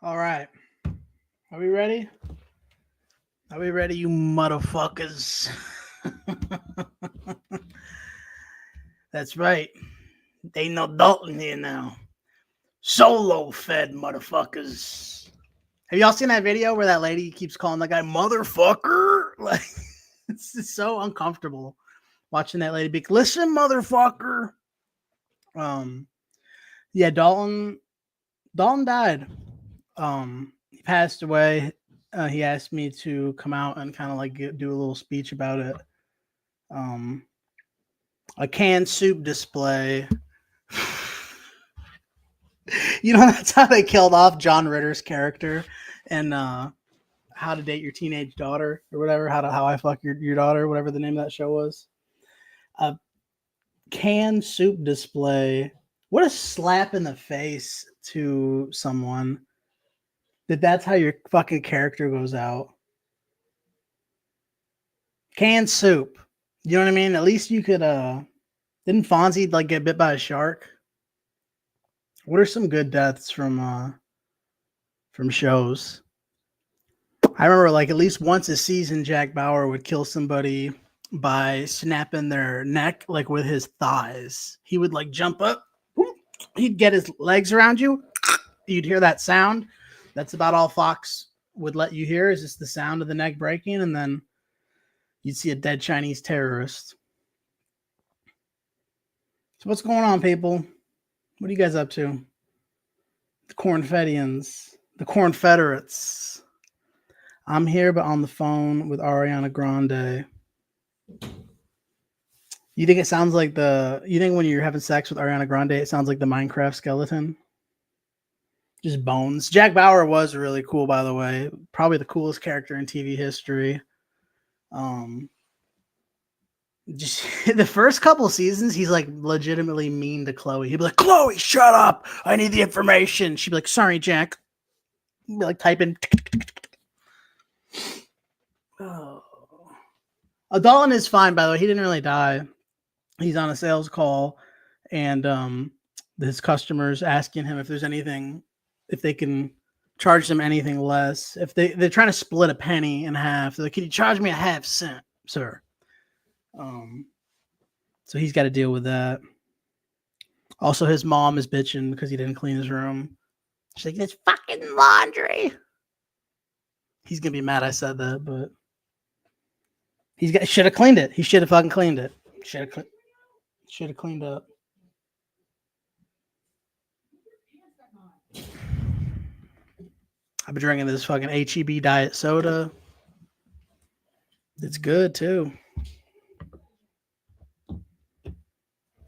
All right. Are we ready? Are we ready, you motherfuckers? That's right. They ain't no Dalton here now. Solo fed motherfuckers. Have y'all seen that video where that lady keeps calling that guy motherfucker? Like, it's just so uncomfortable watching that lady be like, listen, motherfucker. Yeah, Dalton died. He passed away. He asked me to come out and kind of like do a little speech about it. A canned soup display. You know, that's how they killed off John Ritter's character and How to Date Your Teenage Daughter or whatever. How I Fuck Your Daughter, whatever the name of that show was. A canned soup display. What a slap in the face to someone that's how your fucking character goes out. Canned soup. You know what I mean? At least you could didn't Fonzie like get bit by a shark? What are some good deaths from shows? I remember like at least once a season Jack Bauer would kill somebody by snapping their neck like with his thighs. He would like jump up, he'd get his legs around you, you'd hear that sound. That's about all Fox would let you hear is just the sound of the neck breaking, and then you'd see a dead Chinese terrorist. So what's going on, people? What are you guys up to? The Cornfedians, the Cornfederates. I'm here, but on the phone with Ariana Grande. You think it sounds like you think when you're having sex with Ariana Grande, it sounds like the Minecraft skeleton? Just bones. Jack Bauer was really cool, by the way. Probably the coolest character in TV history. Just the first couple seasons, he's like legitimately mean to Chloe. He'd be like, Chloe, shut up. I need the information. She'd be like, sorry, Jack. He'd be like typing. Oh. Dalton is fine, by the way. He didn't really die. He's on a sales call, and his customers asking him if there's anything, if they can charge them anything less. If they're trying to split a penny in half, they're like, can you charge me a half cent, sir? So he's got to deal with that. Also, his mom is bitching because he didn't clean his room. She's like, it's fucking laundry. He's gonna be mad I said that, but should have cleaned it. He should have fucking cleaned it. Should have cleaned up. I've been drinking this fucking HEB diet soda. It's good too.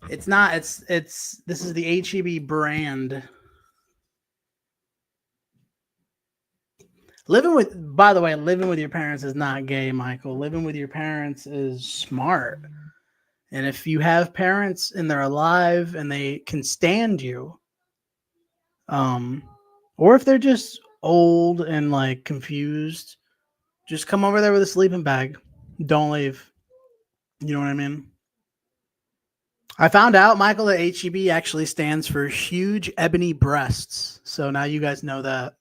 It's not. This is the HEB brand. Living with your parents is not gay, Michael. Living with your parents is smart. And if you have parents and they're alive and they can stand you, or if they're just old and like confused, just come over there with a sleeping bag. Don't leave. You know what I mean? I found out, Michael, that HEB actually stands for huge ebony breasts. So now you guys know that.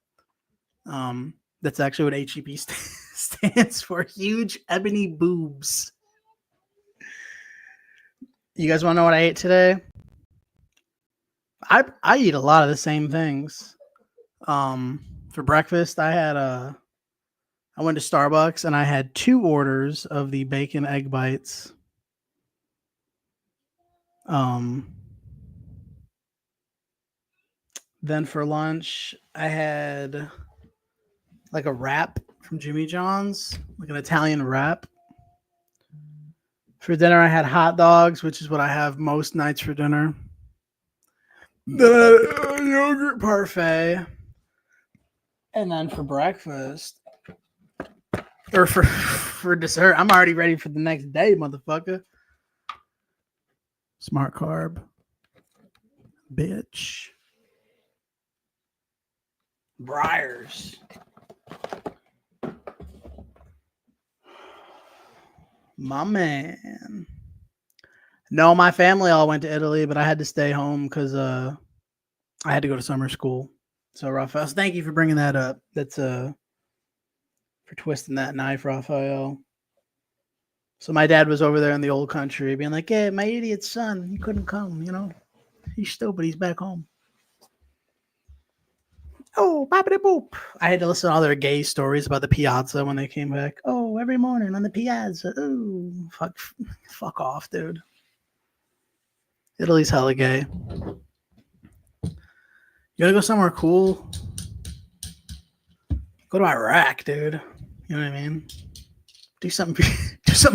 That's actually what HEB stands for. Huge ebony boobs. You guys want to know what I ate today? I eat a lot of the same things. For breakfast, I went to Starbucks and I had 2 orders of the bacon egg bites. Then for lunch, I had like a wrap from Jimmy John's, like an Italian wrap. For dinner, I had hot dogs, which is what I have most nights for dinner. The yogurt parfait. And then for breakfast, or for dessert, I'm already ready for the next day, motherfucker. Smart carb. Bitch. Briars. My man. No, my family all went to Italy, but I had to stay home because I had to go to summer school. So, Raphael, thank you for bringing that up. That's for twisting that knife, Raphael. So my dad was over there in the old country being like, "Yeah, my idiot son, he couldn't come, He's stupid, he's back home." Oh, boppity boop. I had to listen to all their gay stories about the piazza when they came back. Oh, every morning on the piazza. Ooh, fuck off, dude. Italy's hella gay. You gotta go somewhere cool. Go to Iraq, dude. You know what I mean? Do something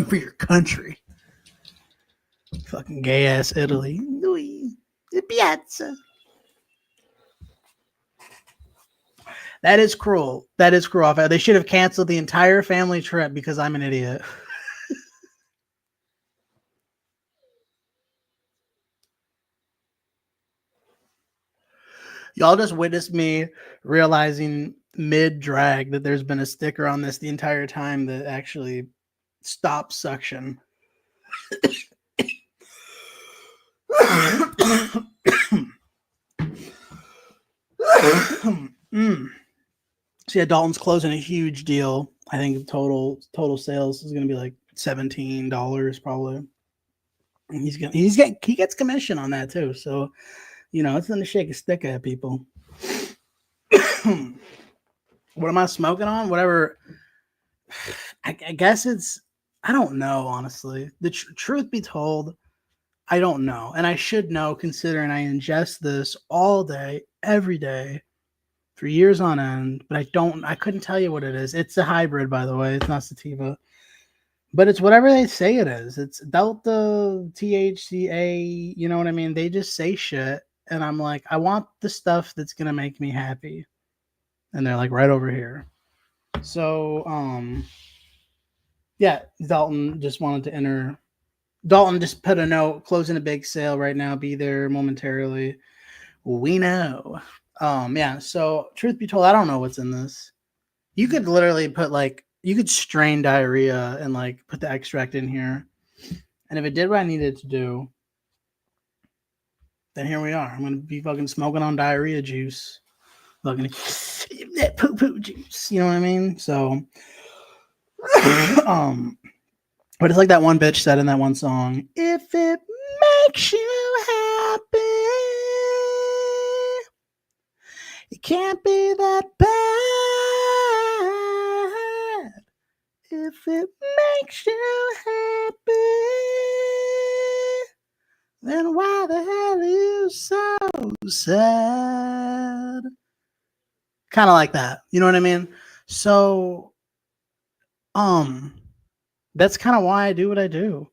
for your country. Fucking gay ass Italy. The piazza. That is cruel. That is cruel. They should have canceled the entire family trip because I'm an idiot. Y'all just witnessed me realizing mid-drag that there's been a sticker on this the entire time that actually stops suction. So yeah, Dalton's closing a huge deal. I think total sales is going to be like $17 probably. And he gets commission on that too. So it's going to shake a stick at people. What am I smoking on? Whatever. I guess I don't know, honestly. The truth be told, I don't know. And I should know considering I ingest this all day, every day, for years on end. But I couldn't tell you what it is. It's a hybrid, by the way. It's not sativa. But it's whatever they say it is. It's Delta, THCA, you know what I mean? They just say shit. And I'm like, I want the stuff that's going to make me happy. And they're like, right over here. So, yeah, Dalton just wanted to enter. Dalton just put a note, closing a big sale right now. Be there momentarily. We know. Yeah. So, truth be told, I don't know what's in this. You could literally you could strain diarrhea and put the extract in here. And if it did what I needed to do, then here we are. I'm gonna be fucking smoking on diarrhea juice. Fucking that poo juice. You know what I mean? So, but it's like that one bitch said in that one song, if it makes you happy, it can't be that bad. If it makes you happy, then why the hell are you so sad? Kind of like that. You know what I mean? So, that's kind of why I do what I do.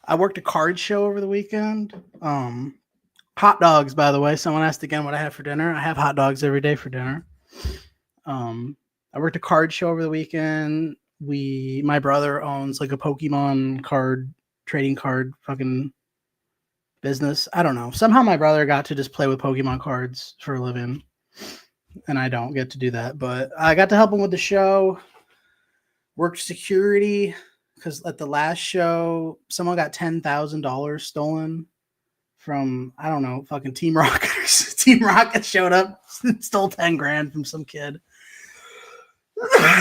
I worked a card show over the weekend. Hot dogs, by the way. Someone asked again what I had for dinner. I have hot dogs every day for dinner. I worked a card show over the weekend. My brother owns like a Pokemon trading card fucking business. I don't know. Somehow my brother got to just play with Pokemon cards for a living, and I don't get to do that. But I got to help him with the show. Worked security because at the last show, someone got $10,000 stolen from, I don't know, fucking Team Rockets. Team Rocket showed up, stole 10 grand from some kid.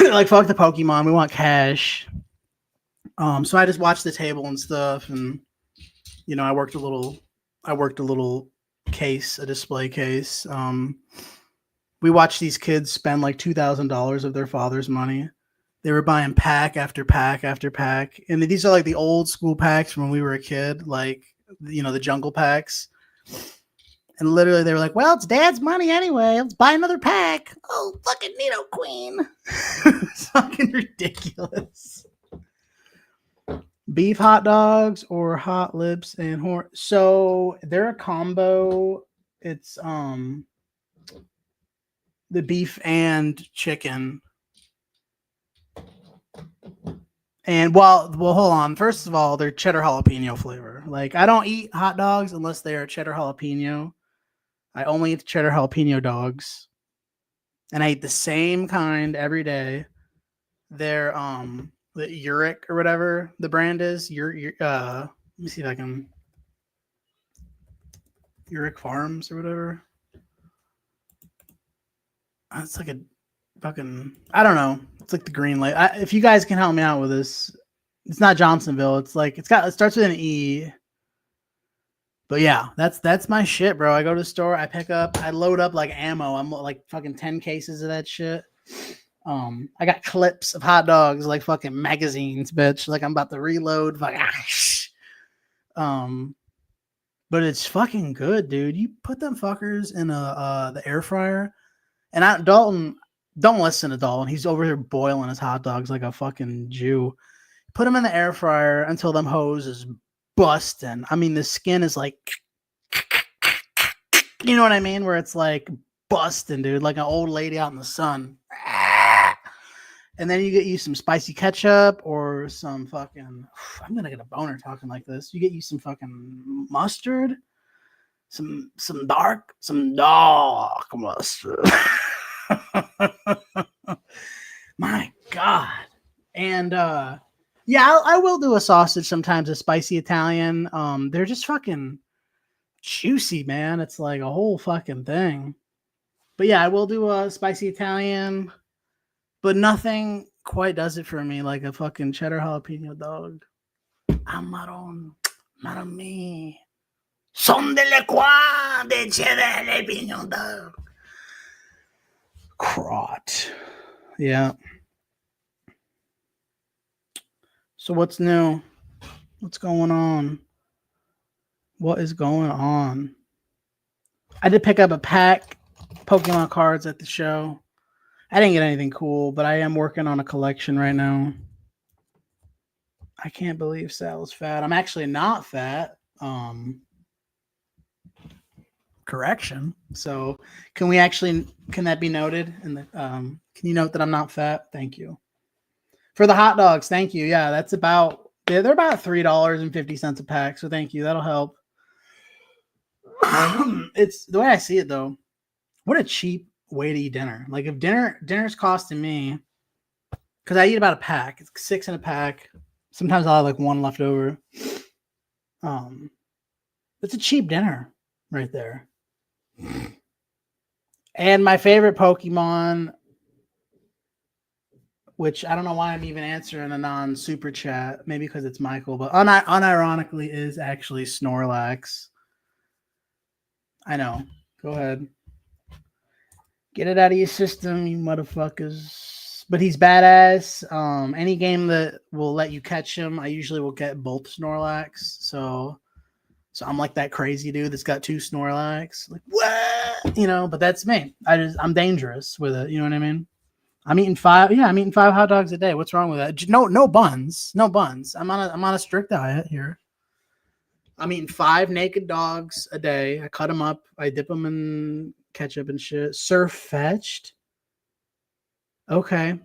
Like, fuck the Pokemon, we want cash. So I just watched the table and stuff, and I worked a little case, a display case. We watched these kids spend like $2,000 of their father's money. They were buying pack after pack after pack. And these are like the old school packs from when we were a kid, like, the jungle packs. And literally they were like, well, it's dad's money anyway. Let's buy another pack. Oh, fucking Nido Queen. It's fucking ridiculous. Beef hot dogs or hot lips and horn. So they're a combo. It's the beef and chicken. And well, hold on. First of all, they're cheddar jalapeno flavor. Like, I don't eat hot dogs unless they are cheddar jalapeno. I only eat cheddar jalapeno dogs, and I eat the same kind every day. They're the Uric or whatever the brand is. Let me see if I can. Uric Farms or whatever. It's like a fucking, I don't know. It's like the green light. If you guys can help me out with this, it's not Johnsonville. It's like, it starts with an E. But yeah, that's my shit, bro. I go to the store, I load up like ammo. I'm like fucking 10 cases of that shit. I got clips of hot dogs like fucking magazines, bitch. Like I'm about to reload. But it's fucking good, dude. You put them fuckers in the air fryer, and Dalton, don't listen to Dalton. He's over here boiling his hot dogs like a fucking Jew. Put them in the air fryer until them hose is busting. I mean, the skin is like, you know what I mean? Where it's like busting, dude, like an old lady out in the sun. And then you get you some spicy ketchup or some fucking, I'm going to get a boner talking like this. You get you some fucking mustard, some dark mustard. My God. And, yeah, I will do a sausage sometimes, a spicy Italian. They're just fucking juicy, man. It's like a whole fucking thing. But yeah, I will do a spicy Italian, but nothing quite does it for me like a fucking cheddar jalapeno dog. Amaron, me. Son de la quoi de cheddar jalapeno dog. Crot. Yeah. So what's new? What's going on? What is going on? I did pick up a pack Pokemon cards at the show. I didn't get anything cool, but I am working on a collection right now. I can't believe Sal is fat. I'm actually not fat. Correction. So can that be noted in the can you note that I'm not fat? Thank you. For the hot dogs, thank you. Yeah, they're about $3.50 a pack. So thank you. That'll help. It's the way I see it though. What a cheap way to eat dinner. Like if dinner's costing me, because I eat about a pack. It's 6 in a pack. Sometimes I'll have like one left over. It's a cheap dinner right there. And my favorite Pokemon, which I don't know why I'm even answering a non-super chat, maybe because it's Michael, but unironically is actually Snorlax. I know. Go ahead. Get it out of your system, you motherfuckers. But he's badass. Any game that will let you catch him, I usually will get both Snorlax. So I'm like that crazy dude that's got 2 Snorlax. Like, what? You know, but that's me. I'm dangerous with it. You know what I mean? I'm eating 5 hot dogs a day. What's wrong with that? No buns. No buns. I'm on a strict diet here. I'm eating 5 naked dogs a day. I cut them up. I dip them in ketchup and shit. Surf fetched. Okay.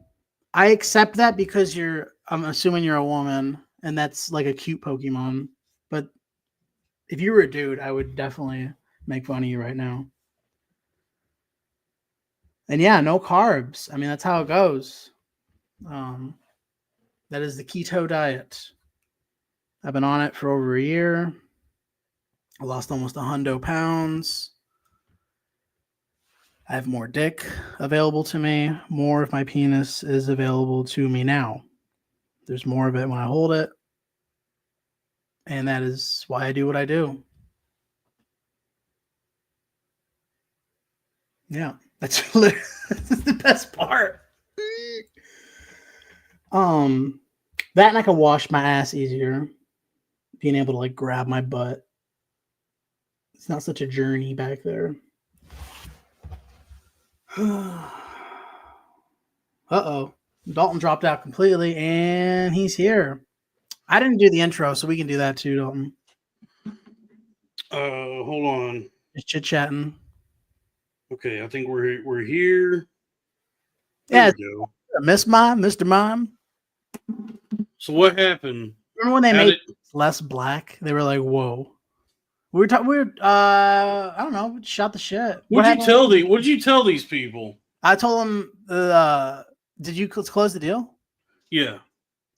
I accept that because I'm assuming you're a woman and that's like a cute Pokemon. But if you were a dude, I would definitely make fun of you right now. And yeah, no carbs. I mean, that's how it goes. That is the keto diet. I've been on it for over a year. I lost almost 100 pounds. I have more dick available to me. More of my penis is available to me now. There's more of it when I hold it. And that is why I do what I do. Yeah, that's the best part. That and I can wash my ass easier. Being able to like grab my butt. It's not such a journey back there. Uh-oh. Dalton dropped out completely, and he's here. I didn't do the intro, so we can do that too, Dalton. Hold on. Just chit-chatting. Okay, I think we're here. Yeah, Mr. Mime. So what happened? Remember when they made it less black? They were like, whoa. I don't know, shot the shit. What'd you tell these people? I told them, did you close the deal? Yeah.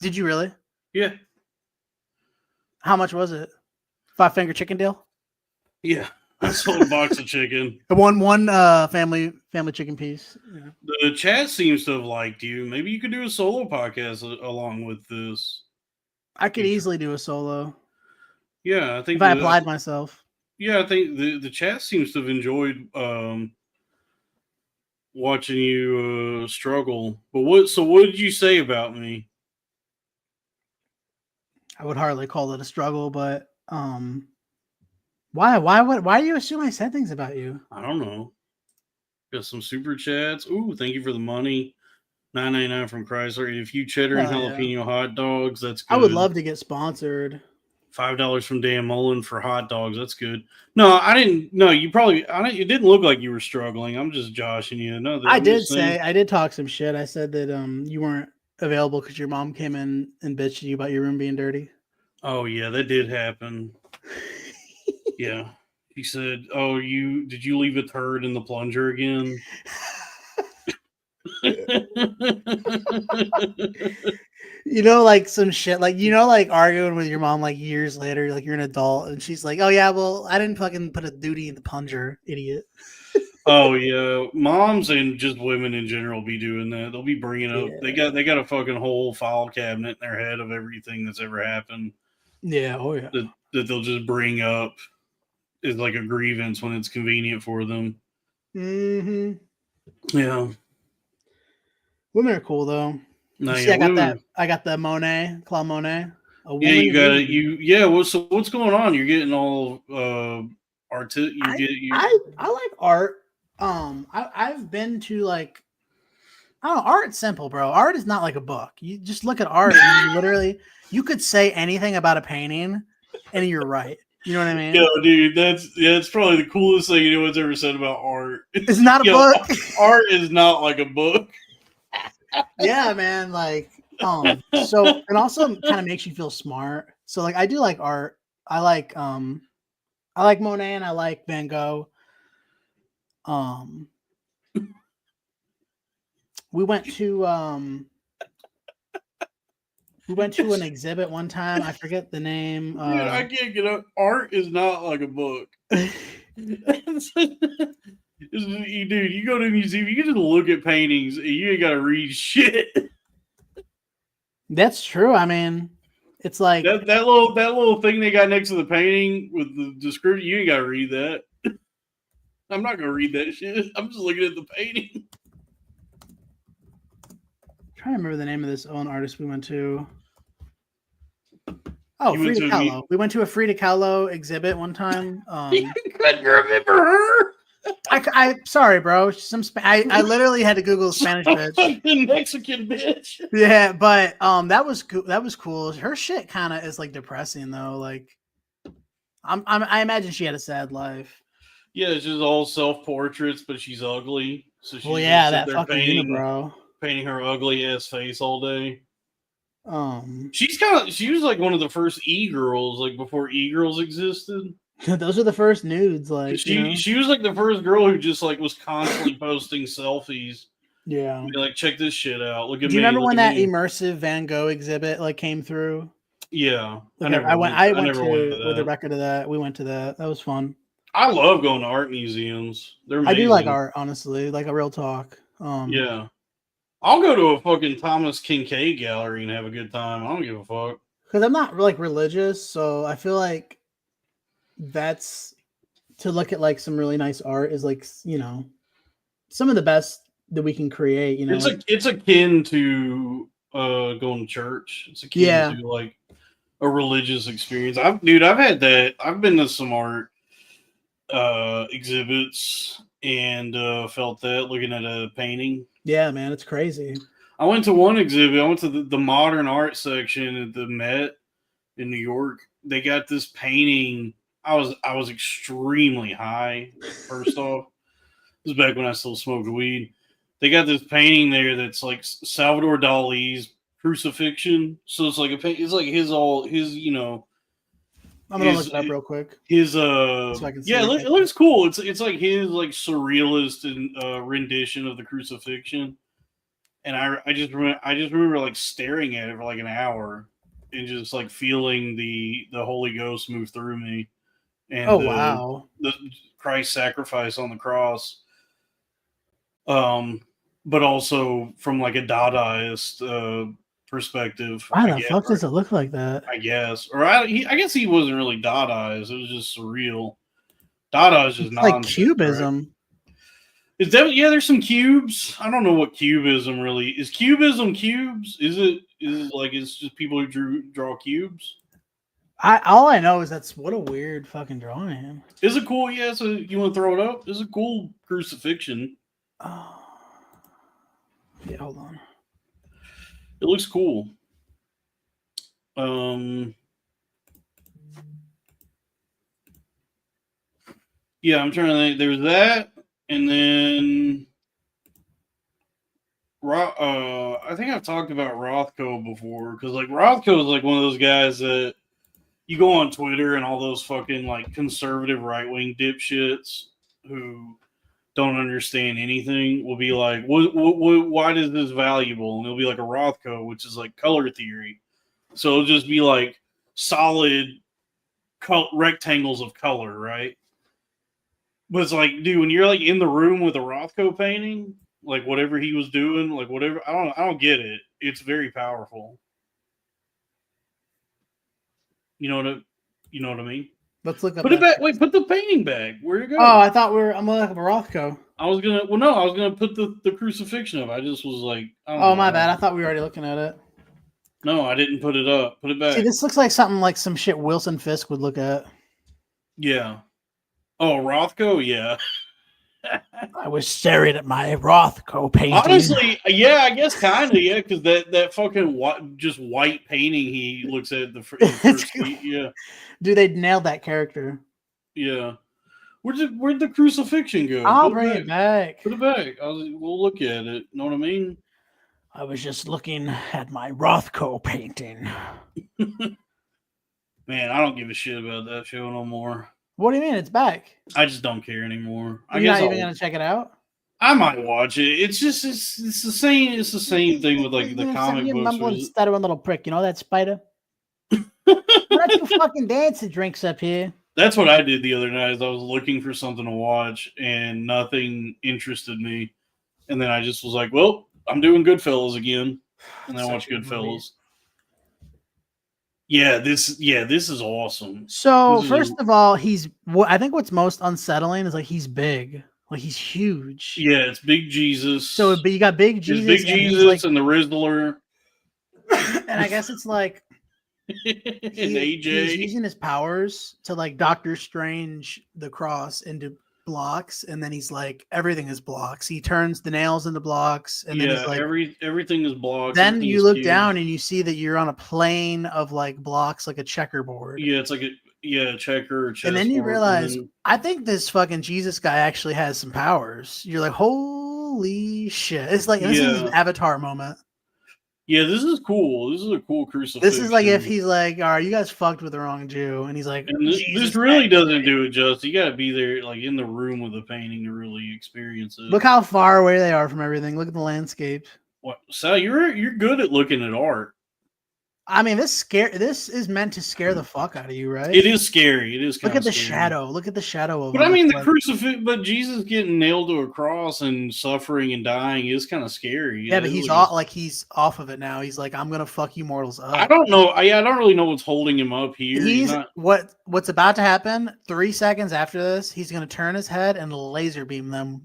Did you really? Yeah. How much was it? 5-finger chicken deal? Yeah. I sold a box of chicken. One family Family chicken piece. Yeah. The chat seems to have liked you. Maybe you could do a solo podcast along with this. I could easily do a solo Yeah, I think if I applied myself. Yeah, I think the chat seems to have enjoyed watching you struggle. But what did you say about me? I would hardly call it a struggle, but why do you assume I said things about you? I don't know. Got some super chats. Ooh, thank you for the money. $9.99 from Chrysler. If you cheddar and jalapeno hot dogs, that's good. I would love to get sponsored. $5 from Dan Mullen for hot dogs. That's good. No, I didn't. No, you probably. It didn't look like you were struggling. I'm just joshing you. No, I did talk some shit. I said that you weren't available because your mom came in and bitched you about your room being dirty. Oh yeah, that did happen. Yeah, he said, "Oh, did you leave a turd in the plunger again?" Like some shit, like like arguing with your mom like years later, like you're an adult, and she's like, "Oh yeah, well, I didn't fucking put a duty in the plunger, idiot." Oh yeah, moms and just women in general be doing that. They'll be bringing up. Yeah. They got a fucking whole file cabinet in their head of everything that's ever happened. Yeah. Oh yeah. That they'll just bring up is like a grievance when it's convenient for them. Mm-hmm. Yeah. Women are cool though. No, You see, yeah, I got the Monet, Claude Monet. Yeah, you got it. Yeah. What's going on? You're getting all art. I like art. I've been to like, I don't know, art's simple, bro. Art is not like a book. You just look at art and you could say anything about a painting and you're right. You know what I mean? Yo, dude, that's probably the coolest thing anyone's ever said about art. It's not a book. Art is not like a book. Yeah, man. Like, so and also kind of makes you feel smart. So like I do like art. I like Monet and I like Van Gogh. We went to an exhibit one time. I forget the name. Dude, I can't get up. Art is not like a book. Dude, you go to a museum, you can just look at paintings and you ain't gotta read shit. That's true. I mean, it's like that little thing they got next to the painting with the description, you ain't gotta read that. I'm not gonna read that shit. I'm just looking at the painting. I'm trying to remember the name of this own artist we went to. Oh, Frida Kahlo. We went to a Frida Kahlo exhibit one time. You couldn't remember her. I sorry, bro. I literally had to Google Spanish bitch. The Mexican bitch. Yeah, but that was cool. Her shit kind of is like depressing though. Like, I imagine she had a sad life. Yeah, it's just all self portraits, but she's ugly. So she's that fucking unibrow. Painting her ugly ass face all day. She was like one of the first e-girls, like before e-girls existed. Those are the first nudes, like she was like the first girl who just like was constantly posting selfies. Yeah, like check this shit out. Look at me. Do you remember when that immersive Van Gogh exhibit like came through? Yeah, I went to with the record of that. We went to that. That was fun. I love going to art museums. They're amazing. I do like art, honestly, like a real talk. Yeah. I'll go to a fucking Thomas Kinkade gallery and have a good time. I don't give a fuck. Because I'm not like religious, so I feel like that's to look at like some really nice art is like, some of the best that we can create, It's akin to going to church. It's akin to like a religious experience. I've had that. I've been to some art exhibits and felt that looking at a painting. Yeah, man, it's crazy. I went to one exhibit. I went to the modern art section at the Met in New York. They got this painting. I was extremely high. First off, this was back when I still smoked weed. They got this painting there that's like Salvador Dali's Crucifixion. So it's like it's like his. I'm gonna look it up real quick. His so I can see it looks cool. It's like his like surrealist and rendition of the Crucifixion. And I just remember like staring at it for like an hour and just like feeling the Holy Ghost move through me. And wow. The Christ sacrifice on the cross. But also from like a Dadaist perspective, Why the fuck does it look like that? I guess, or I guess he wasn't really Dadaist. It was just surreal. Dada is just It's like nonsense, cubism. right? Is that there's some cubes. I don't know what cubism really is. Cubism cubes? Is it like it's just people who draw cubes? All I know is what a weird fucking drawing. Is it cool? Yeah. So you want to throw it up? It's a cool crucifixion. Oh. Yeah, hold on. It looks cool. Yeah, I'm trying to think. There's that, and then I think I've talked about Rothko before, because like Rothko is like one of those guys that you go on Twitter and all those fucking like conservative right wing dipshits who don't understand anything will be like, why is this valuable? And it'll be like a Rothko, which is like color theory. So it'll just be like solid rectangles of color, right? But it's like, dude, when you're like in the room with a Rothko painting, like whatever he was doing, like whatever, I don't get it. It's very powerful. You know what I mean? Let's look up. Put it back. Wait, put the painting back. Where'd it go? Oh, I thought I'm looking up a Rothko. I was gonna put the crucifixion up. I just was like, my bad. I thought we were already looking at it. No, I didn't put it up. Put it back. See, this looks like something like some shit Wilson Fisk would look at. Yeah. Oh, Rothko? Yeah. I was staring at my Rothko painting. Honestly, yeah, I guess kind of, yeah, because that fucking white painting he looks at the first week, yeah. Dude, they nailed that character. Yeah. Where'd the crucifixion go? I'll bring it back. Put it back. We'll look at it. Know what I mean? I was just looking at my Rothko painting. Man, I don't give a shit about that show no more. What do you mean? It's back. I just don't care anymore. You're not even gonna check it out? I might watch it. It's just it's the same. It's the same thing with like the comic books. Stuttering little prick. You know that spider? Why don't you fucking dance and drinks up here? That's what I did the other night. Is I was looking for something to watch and nothing interested me, and then I just was like, "Well, I'm doing Goodfellas again," and then I watched Goodfellas. Yeah, this is awesome. So first of all, I think what's most unsettling is like he's big, like he's huge. Yeah, it's Big Jesus. So you got Big Jesus, Big Jesus and the Rizzler, and I guess it's like AJ. He's using his powers to like Doctor Strange the cross into blocks, and then he's like everything is blocks. He turns the nails into blocks, and then he's like everything is blocks. Then you look down and you see that you're on a plane of like blocks, like a checkerboard. Yeah, it's like a checker. And then you realize, I think this fucking Jesus guy actually has some powers. You're like, holy shit! It's like this is an Avatar moment. Yeah, this is cool. This is a cool crucifixion. This is like if he's like, all right, you guys fucked with the wrong Jew. And he's like, and this really doesn't do it justice. You got to be there, like in the room with the painting to really experience it. Look how far away they are from everything. Look at the landscape. What, Sal, you're good at looking at art. I mean, this is meant to scare the fuck out of you, right? It is scary. It is. Look at the shadow. Look at the shadow of. But I mean, the crucifix. But Jesus getting nailed to a cross and suffering and dying is kind of scary. Yeah, but he's off of it now. He's like, I'm gonna fuck you mortals up. I don't know. I don't really know what's holding him up here. What's about to happen. 3 seconds after this, he's gonna turn his head and laser beam them.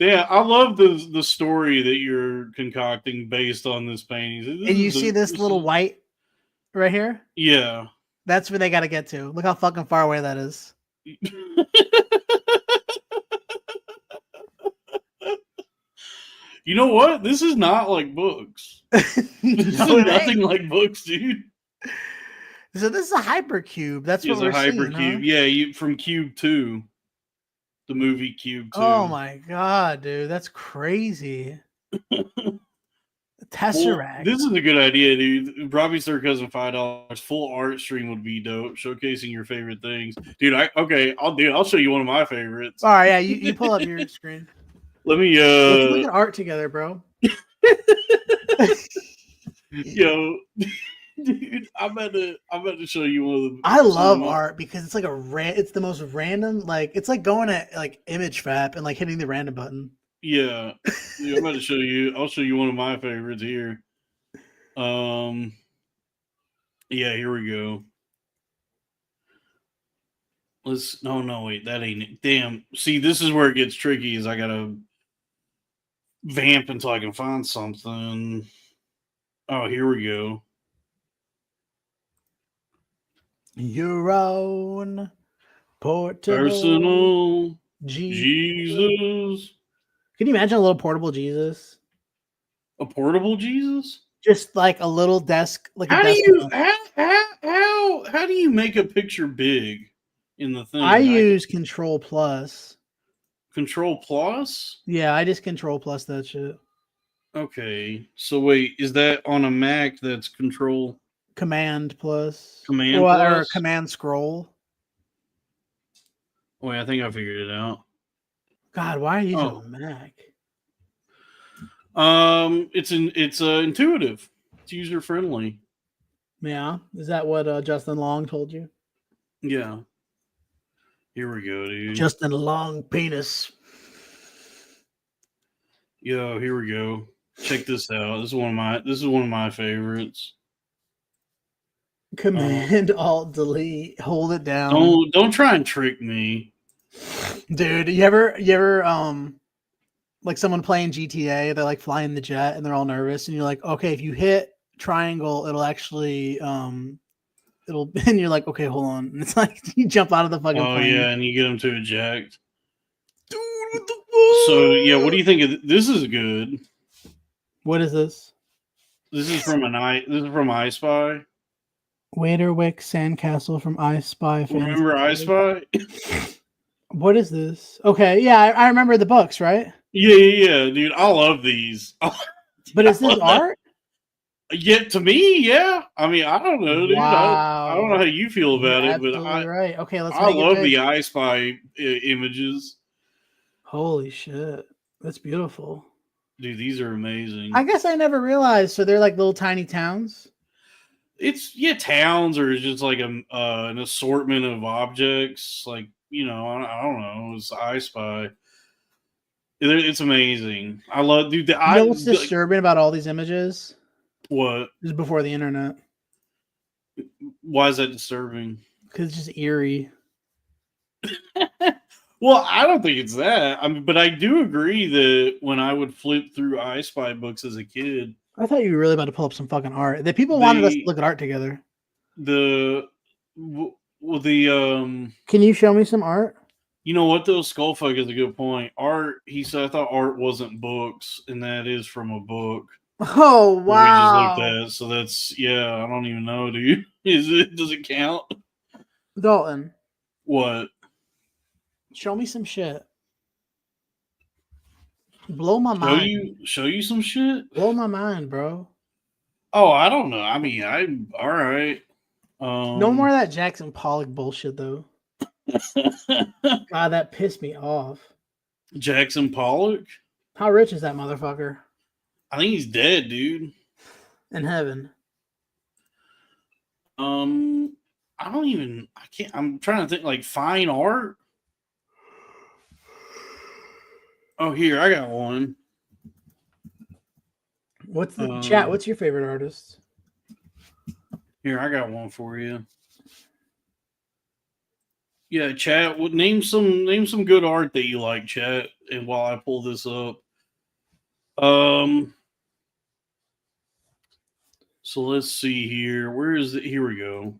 Yeah, I love the story that you're concocting based on this painting. And you see this little white right here? Yeah. That's where they got to get to. Look how fucking far away that is. You know what? This is not like books. This is nothing like books, dude. So this is a hypercube. That's what we're seeing. It's a hypercube. Huh? Yeah, from Cube 2. The movie Cube 2. Oh my god, dude, that's crazy. Tesseract. Well, this is a good idea, dude. Probably Sir Cousin $5. Full art stream would be dope, showcasing your favorite things, dude. I'll show you one of my favorites. All right, yeah, you pull up your screen. Let me let's look at art together, bro. Yo. Dude, I'm about to show you one of the. I some of love my- art because it's like it's the most random. Like it's like going at like image fap and like hitting the random button. Yeah, dude, I'm about to show you. I'll show you one of my favorites here. Yeah, here we go. No, wait, that ain't it. Damn. See, this is where it gets tricky. Is I gotta vamp until I can find something. Oh, here we go. Your own portable Personal Jesus. Jesus. Can you imagine a little portable Jesus? A portable Jesus? Just like a little desk, like a How do desk. you how do you make a picture big in the thing? I use Control Plus. Control Plus? Yeah, I just Control Plus that shit. Okay. So wait, is that on a Mac that's Control Command Plus. Command Or Plus? Command Scroll. Wait, I think I figured it out. God, why are you Oh. on a Mac? It's intuitive. It's user friendly. Yeah, is that what Justin Long told you? Yeah. Here we go, dude. Justin Long penis. Yo, here we go. Check this out. This is one of my favorites. Command Alt Delete. Hold it down. Don't try and trick me. Dude, you ever like someone playing GTA, they're like flying the jet and they're all nervous and you're like, okay, if you hit triangle, it'll actually it'll and you're like, okay, hold on. And it's like you jump out of the fucking plane. Yeah, and you get them to eject. Dude, what the fuck? So yeah, what do you think of this? Is good. What is this? This is from I Spy. Waiterwick Sandcastle from I Spy. Remember I Spy? What is this? Okay, yeah, I remember the books, right? Yeah, dude. I love these. But is this art? Yeah, to me, yeah. I mean, I don't know, dude. Wow. I don't know how you feel about You're it, but absolutely right. Okay, let's I make love it the big. I Spy images. Holy shit. That's beautiful. Dude, these are amazing. I guess I never realized. So they're like little tiny towns? It's towns or just like an assortment of objects. Like, I don't know. It's I Spy. It's amazing. I love, dude. You know what's disturbing about all these images? What? This is before the internet. Why is that disturbing? Because it's just eerie. Well, I don't think it's that. I mean, but I do agree that when I would flip through I Spy books as a kid, I thought you were really about to pull up some fucking art. The people wanted us to look at art together. Can you show me some art? You know what though? Skullfuck is a good point. Art, he said, I thought art wasn't books, and that is from a book. Oh wow! We just looked at, so that's I don't even know, dude. Does it count? Dalton, what? Show me some shit. Blow my mind. Show you some shit. Blow my mind, bro. Oh, I don't know. I mean, I'm all right. No more of that Jackson Pollock bullshit, though. God, that pissed me off. Jackson Pollock? How rich is that motherfucker? I think he's dead, dude. In heaven. I'm trying to think, like, fine art. Oh, here, I got one. What's the chat? What's your favorite artist? Here, I got one for you. Yeah, chat. Name some good art that you like, chat. And while I pull this up, so let's see here. Where is it? Here we go.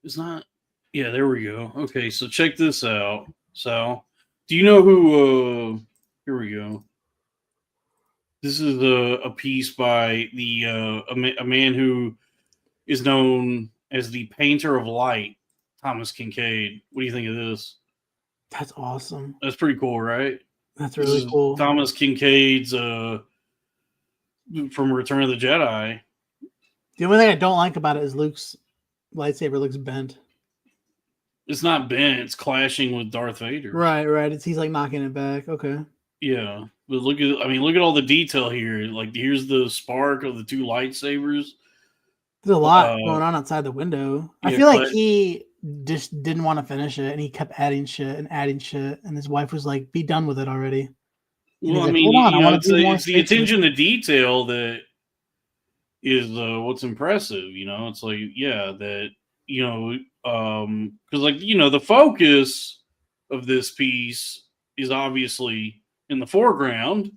It's not. Yeah, there we go. Okay, so check this out, Sal. Do you know who? Here we go. This is a piece by a man who is known as the painter of light, Thomas Kinkade. What do you think of this? That's awesome. That's pretty cool, right? That's really cool. Thomas Kinkade's from Return of the Jedi. The only thing I don't like about it is Luke's lightsaber looks bent. It's not bent; it's clashing with Darth Vader. Right. He's like knocking it back. Okay. Yeah, but look at all the detail here. Like, here's the spark of the two lightsabers. There's a lot Uh, going on outside the window. I yeah, feel like he just didn't want to finish it, and he kept adding shit and adding shit. And his wife was like, "Be done with it already." And well, he's I like, mean, "Hold on, I you know, want to do more it's the spaceship." attention to detail that is what's impressive. You know, it's like, yeah, that, you know, because, like, you know, the focus of this piece is obviously in the foreground,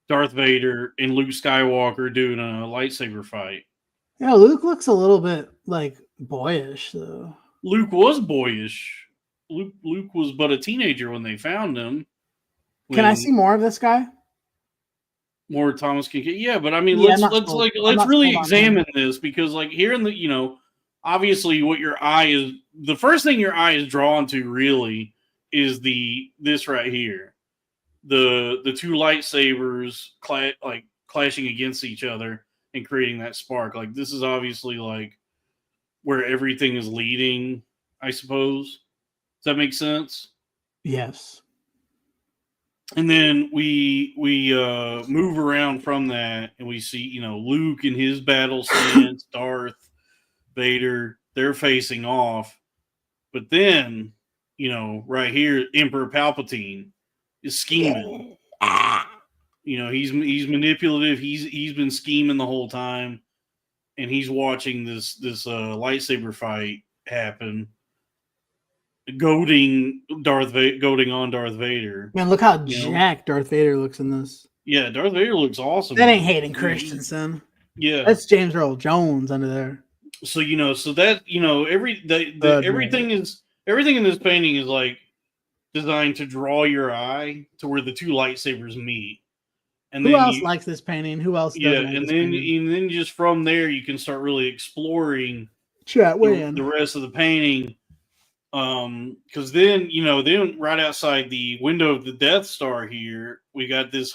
Darth Vader and Luke Skywalker doing a lightsaber fight. Yeah, Luke looks a little bit like boyish though. Luke was boyish. Luke was but a teenager when they found him. Can I see When more of this guy? more Thomas Kinkade, yeah, but I mean, Yeah, I'm let's not really sold on him. examine this, because, like, here in the, you know, obviously what your eye is, the first thing your eye is drawn to really is this right here, the two lightsabers like clashing against each other and creating that spark. Like, this is obviously like where everything is leading, I suppose. Does that make sense? Yes. And then we move around from that, and we see, you know, Luke in his battle stance, Darth Vader, they're facing off. But then, you know, right here, Emperor Palpatine is scheming. You know, he's manipulative. He's been scheming the whole time, and he's watching this lightsaber fight happen, goading on Darth Vader. Man, look how You know, jacked Darth Vader looks in this. yeah, Darth Vader looks awesome. That ain't Hayden Christensen. Yeah, That's James Earl Jones under there. so, you know, so that, you know, everything in this painting is like designed to draw your eye to where the two lightsabers meet, and Who then else likes this painting? Who else doesn't like this painting? and then just from there you can start really exploring Chat, weigh in. the rest of the painting. Because then, you know, then right outside the window of the Death Star here, we got these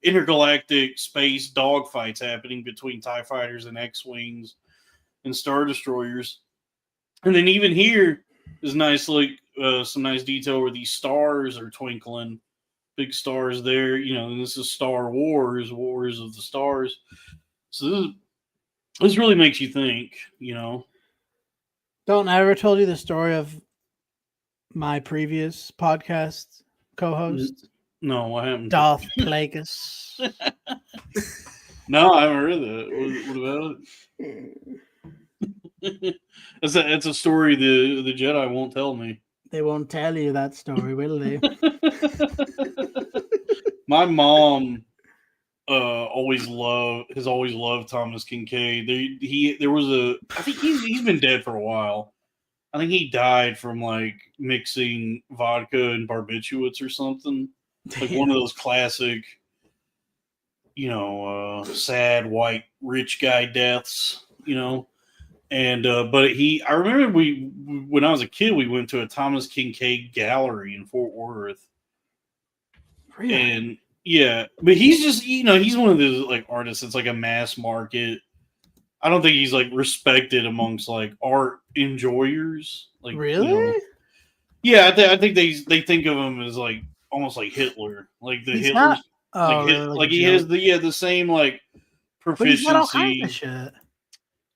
intergalactic space dogfights happening between TIE fighters and X-wings and Star Destroyers. And then even here is nice, like, some nice detail where these stars are twinkling, big stars there. You know, and this is Star Wars, Wars of the Stars. So this really makes you think, you know. Dalton, I ever told you the story of my previous podcast co-host, No, I haven't. Darth Plagueis? No, I haven't heard that. What about it? That's a story the Jedi won't tell me. They won't tell you that story, will they? My mom has always loved Thomas Kinkade. There was I think he's been dead for a while. I think he died from, like, mixing vodka and barbiturates or something. Like one of those classic, you know, sad white rich guy deaths, you know. And but I remember when I was a kid, we went to a Thomas Kinkade gallery in Fort Worth. Really? And yeah, but he's just, you know, he's one of those, like, artists that's like a mass market. I don't think he's, like, respected amongst, like, art enjoyers. Like, Really? you know, yeah, I think they think of him as, like, almost like Hitler, like the He's Hitler, not. Oh, really? like he has the same, like, But he's got all kinds proficiency. of shit.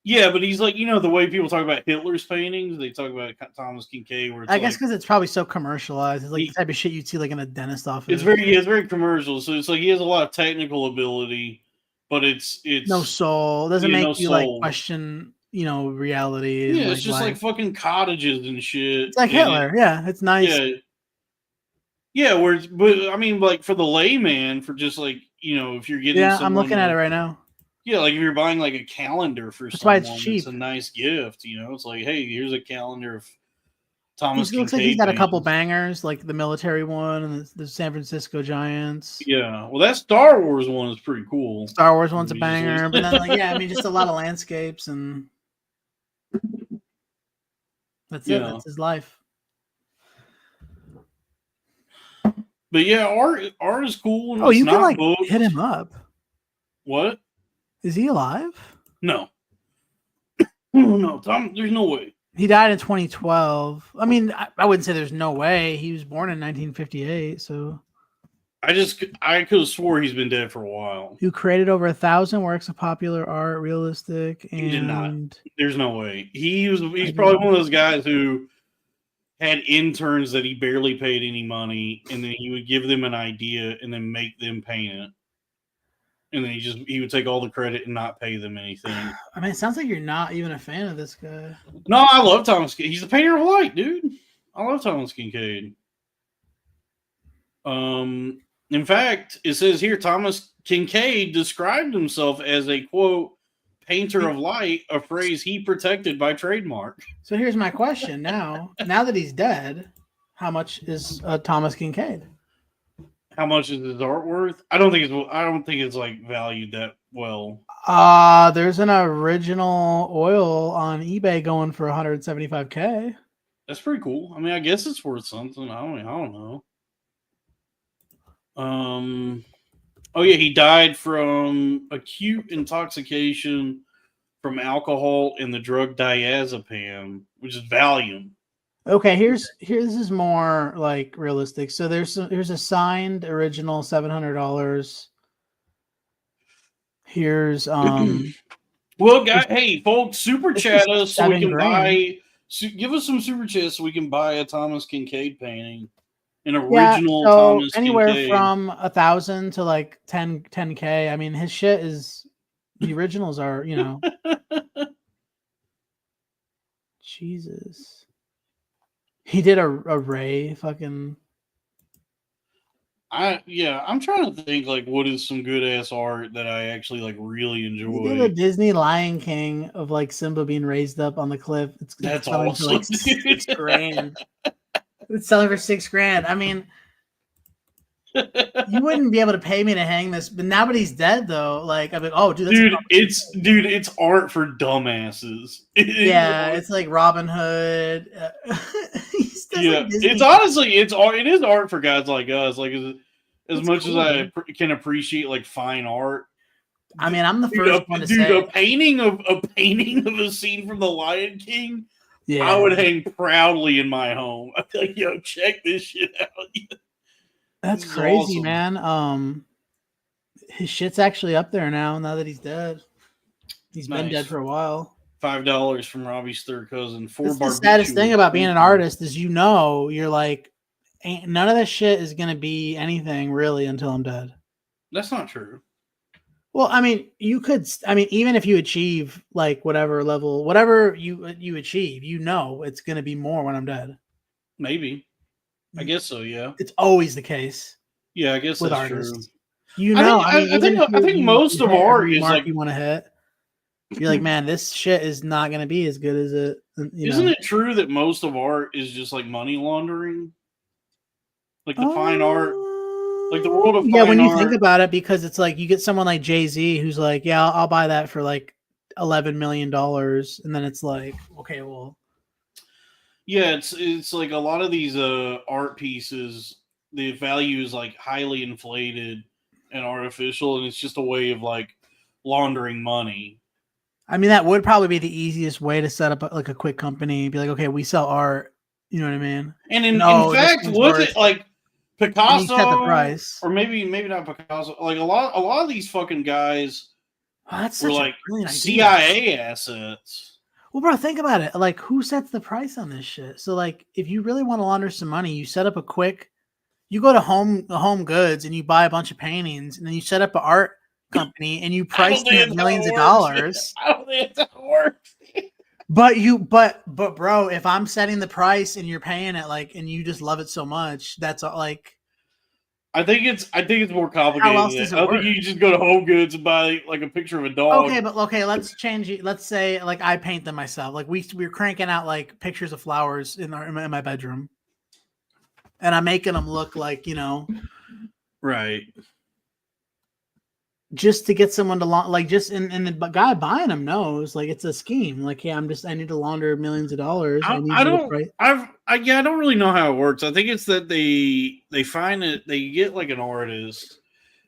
Yeah, but he's like, you know, the way people talk about Hitler's paintings, they talk about Thomas Kinkade, where it's I guess like, because it's probably so commercialized. It's like the type of shit you'd see like in a dentist office. it's very commercial. So it's like he has a lot of technical ability, but it's no soul. Doesn't yeah, make no you like soul. question, you know, reality. Yeah, and, it's just life. like fucking cottages and shit. It's like and Hitler. Yeah, it's nice. Yeah, but I mean, like, for the layman, for just, like, you know, if you're getting Yeah, someone, I'm looking at like, it right now. yeah, like if you're buying, like, a calendar for That's why someone, it's cheap. it's a nice gift, you know. It's like, hey, here's a calendar of Thomas He looks like Kinkade he's got a couple paintings. bangers, like the military one and the San Francisco Giants. Yeah, well, that Star Wars one is pretty cool. Star Wars one's a He just banger, looks- but then like yeah, I mean just a lot of landscapes and that's it. Yeah. That's his life. But yeah, art is cool. And Oh, it's you can not like booked. hit him up. What? Is he alive? No. No, Tom. There's no way. He died in 2012. I mean, I wouldn't say there's no way. He was born in 1958, so. I could have swore he's been dead for a while. Who created over 1,000 works of popular art, realistic, and... He did not. There's no way. He's probably one of those guys who had interns that he barely paid any money, and then he would give them an idea and then make them paint it. And then he would take all the credit and not pay them anything. I mean, it sounds like you're not even a fan of this guy. No, I love Thomas. He's the painter of light, dude. I love Thomas Kinkade. In fact, it says here Thomas Kinkade described himself as a quote painter of light, a phrase he protected by trademark. So here's my question now. Now that he's dead, how much is Thomas Kinkade? How much is his art worth? I don't think it's like valued that well. There's an original oil on eBay going for $175K. That's pretty cool. I mean, I guess it's worth something. I don't know. Oh yeah, he died from acute intoxication from alcohol and the drug diazepam, which is Valium. Okay, this is more like realistic. So here's a signed original $700. Here's well, guys, hey folks, super chat us so we can buy. Give us some super chats so we can buy a Thomas Kinkade painting. An original Thomas anywhere Kinkade. From 1,000 to like 10K. I mean, his shit is the originals are, you know. Jesus. He did a Ray fucking. I'm trying to think like what is some good ass art that I actually like really enjoy. He did a Disney Lion King of like Simba being raised up on the cliff. That's awesome. Like $6,000. It's selling for $6,000. I mean, you wouldn't be able to pay me to hang this, but now that he's dead, though, like I'm like, oh, dude, it's art for dumbasses. Yeah, it's like Robin Hood. Yeah, it's honestly it is art for guys like us. Like as much cool, as I can appreciate like fine art. I mean, I'm the first one to say a painting of a scene from The Lion King. Yeah, I would hang proudly in my home. I'd be like, yo, check this shit out. That's crazy, awesome. Man. His shit's actually up there now that he's dead. He's been dead for a while. $5 from Robbie's third cousin. The saddest thing about being an artist is you're like, none of this shit is going to be anything really until I'm dead. That's not true. Well, I mean, even if you achieve like whatever level, whatever you achieve, it's going to be more when I'm dead. Maybe. I guess so, yeah. It's always the case. Yeah, I guess with that's artists. True. I think most of art is like you want to hit. You're like, man, this shit is not going to be as good as it. Isn't it true that most of art is just like money laundering? Like the fine art, like the world of fine art. Yeah, when you think about it, because it's like you get someone like Jay-Z who's like, yeah, I'll buy that for like $11 million, and then it's like, okay, well, yeah, it's like a lot of these art pieces, the value is like highly inflated and artificial, and it's just a way of like laundering money. I mean, that would probably be the easiest way to set up a quick company. Be like, okay, we sell art. You know what I mean? And in fact, was it like Picasso set the price, or maybe not Picasso? Like a lot of these fucking guys were like CIA assets. Well, bro, think about it. Like, who sets the price on this shit? So, like, if you really want to launder some money, you set up you go to Home Goods and you buy a bunch of paintings, and then you set up an art company and you price them at millions of dollars. I don't think that's how it works. But bro, if I'm setting the price and you're paying it and you just love it so much, that's like. I think it's more complicated. How else does it work? I think you just go to Home Goods and buy like a picture of a dog. Okay, let's change it. Let's say like I paint them myself. Like we're cranking out like pictures of flowers in my bedroom, and I'm making them look like right. Just to get someone to and the guy buying them knows like it's a scheme. Like, hey, I need to launder millions of dollars. I don't really know how it works. I think it's that they find it, they get like an artist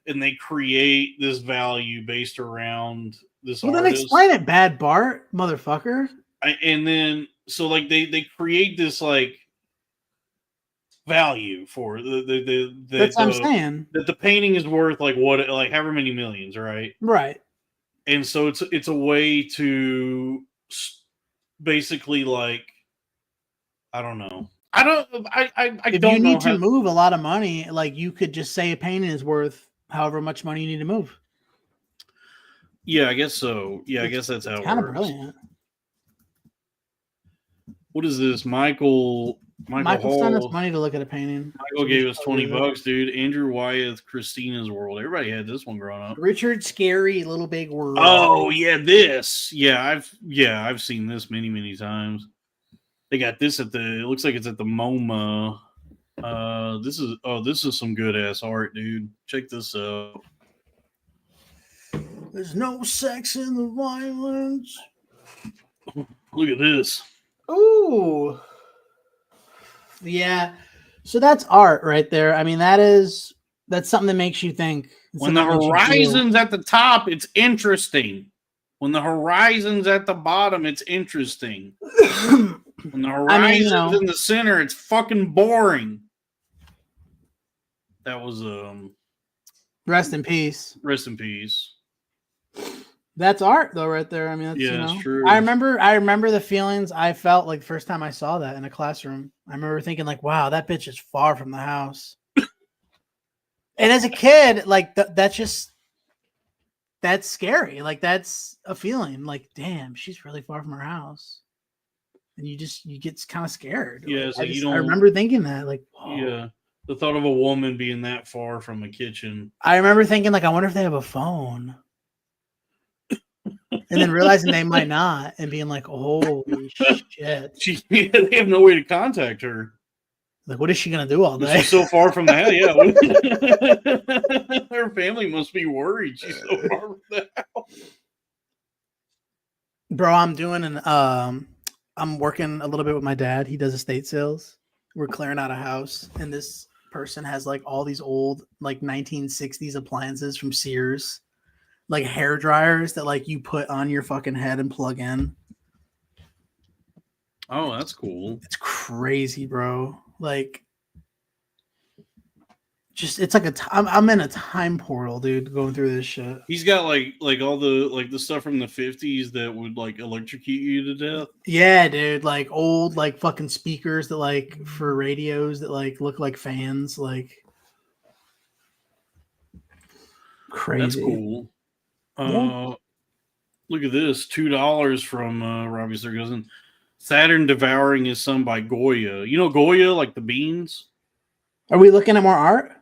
and they create this value based around this artist. Then explain it, Bad Bart, motherfucker. And then so like they create this like value for That's what I'm saying. that the painting is worth like what, like however many millions, right? Right. And so it's a way to basically like, I don't know. I If you don't know need to how. move a lot of money, like you could just say a painting is worth however much money you need to move. Yeah, I guess so. Yeah, I guess that's It's how it kind of works. brilliant. What is this? Michael Sent us Hall. money to look at a painting. Michael So we gave should us probably do that. $20, dude. Andrew Wyeth, Christina's World. Everybody had this one growing up. Richard Scary, Little Big World. Oh yeah, this. Yeah, I've seen this many times. They got this at the. It looks like it's at the MoMA. This is some good ass art, dude. Check this out. There's no sex in the violence. Look at this. Ooh. Yeah. So that's art right there. I mean, that's something that makes you think. When the horizon's at the top, it's interesting. When the horizon's at the bottom, it's interesting. When the horizon's in the center, it's fucking boring. That was rest in peace. Rest in peace. That's art though, right there. I mean, that's, it's true. I remember the feelings I felt like the first time I saw that in a classroom. I remember thinking like, wow, that bitch is far from the house. And as a kid, like that's scary. Like that's a feeling like, damn, she's really far from her house. And you get kind of scared. Yeah, like, so I remember thinking that, like, whoa. Yeah, the thought of a woman being that far from a kitchen. I remember thinking, like, I wonder if they have a phone, and then realizing they might not, and being like, holy shit! They have no way to contact her. Like, what is she gonna do all day? She's so far from the house. Yeah, her family must be worried. She's so far from the house. Bro, I'm doing I'm working a little bit with my dad. He does estate sales. We're clearing out a house, and this person has like all these old like 1960s appliances from Sears, like hair dryers that like you put on your fucking head and plug in. Oh, that's cool. It's crazy, bro. Like, just it's like I'm in a time portal, dude, going through this shit. He's got like all the stuff from the 50s that would like electrocute you to death. Yeah, dude, like old like fucking speakers that like for radios that like look like fans, like crazy. That's cool. Yeah. Look at this, $2 from Robbie Sturgeon. Saturn devouring his son by Goya. You know Goya, like the beans. Are we looking at more art?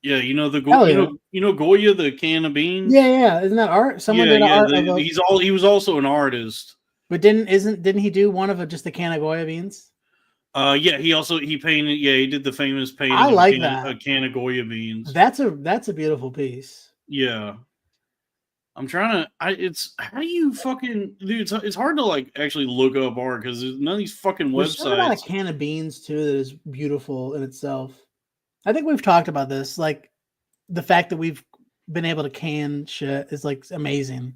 Yeah, you know the you know Goya, the can of beans. Yeah, isn't that art? Someone did art. He was also an artist. But didn't he do one of just a can of Goya beans? Yeah, he painted. Yeah, he did the famous painting. I like a can of Goya beans. That's a beautiful piece. Yeah, I'm trying to. It's how do you fucking dude? It's hard to like actually look up art because there's none of these fucking websites. There's about a can of beans too that is beautiful in itself. I think we've talked about this. Like the fact that we've been able to can shit is like amazing.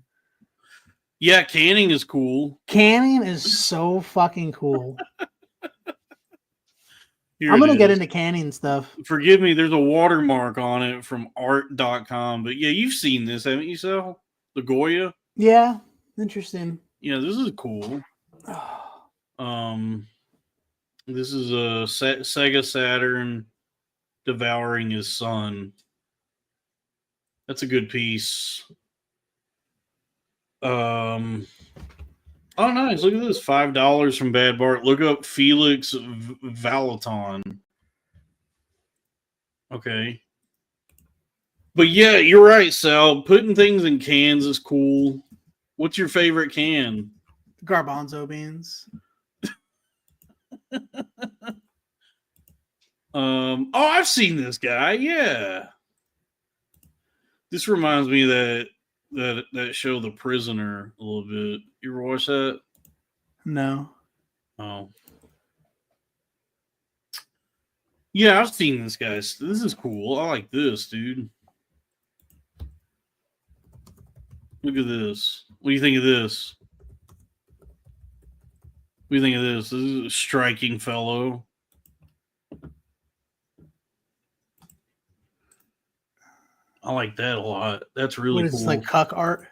Yeah, canning is cool. Canning is so fucking cool. I'm going to get into canning stuff. Forgive me, there's a watermark on it from art.com. But yeah, you've seen this, haven't you, Sal? The Goya? Yeah, interesting. Yeah, this is cool. This is a Sega Saturn devouring his son. That's a good piece. Oh, nice. Look at this. $5 from Bad Bart. Look up Felix Valaton. Okay. But yeah, you're right, Sal. Putting things in cans is cool. What's your favorite can? Garbanzo beans. Oh, I've seen this guy. Yeah. This reminds me of that show, The Prisoner, a little bit. You ever watch that? No. Oh. Yeah, I've seen this guy. This is cool. I like this, dude. Look at this. What do you think of this? What do you think of this? This is a striking fellow. I like that a lot. That's really What is cool. this, like cuck art?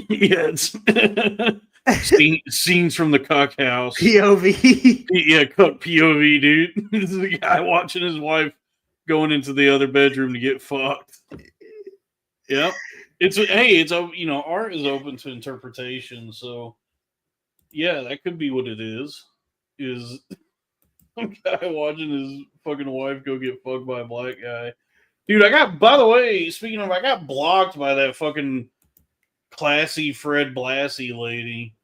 Yeah, it's scenes from the cuck house. POV. Yeah, cuck POV, dude. This is a guy watching his wife going into the other bedroom to get fucked. Yep. It's art is open to interpretation, so yeah, that could be what it is. Is some guy watching his fucking wife go get fucked by a black guy. Dude, by the way, speaking of, I got blocked by that fucking classy Fred Blassie lady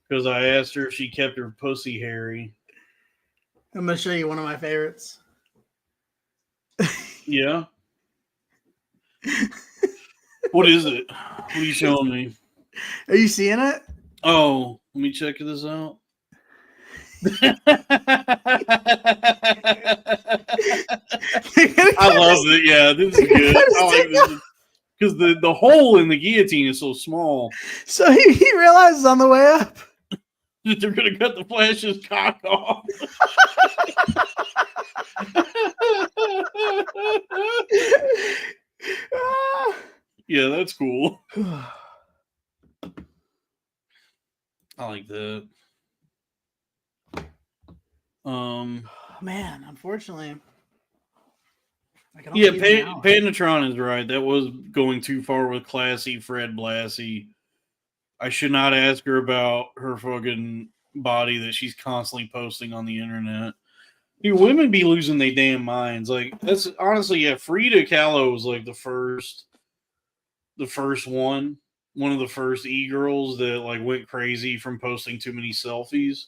because I asked her if she kept her pussy hairy. I'm gonna show you one of my favorites. Yeah. What is it? What are you showing me? Are you seeing it? Oh, let me check this out. I love it. Yeah, this is good. I like this because the hole in the guillotine is so small. So he realizes on the way up that they're gonna cut the flash's cock off. Yeah, that's cool. I like that. Man, unfortunately. Yeah, Panatron is right. That was going too far with classy Fred Blassie. I should not ask her about her fucking body that she's constantly posting on the internet. Dude, women be losing their damn minds. Like, that's honestly, yeah, Frida Kahlo was like the first one of the first e-girls that like went crazy from posting too many selfies.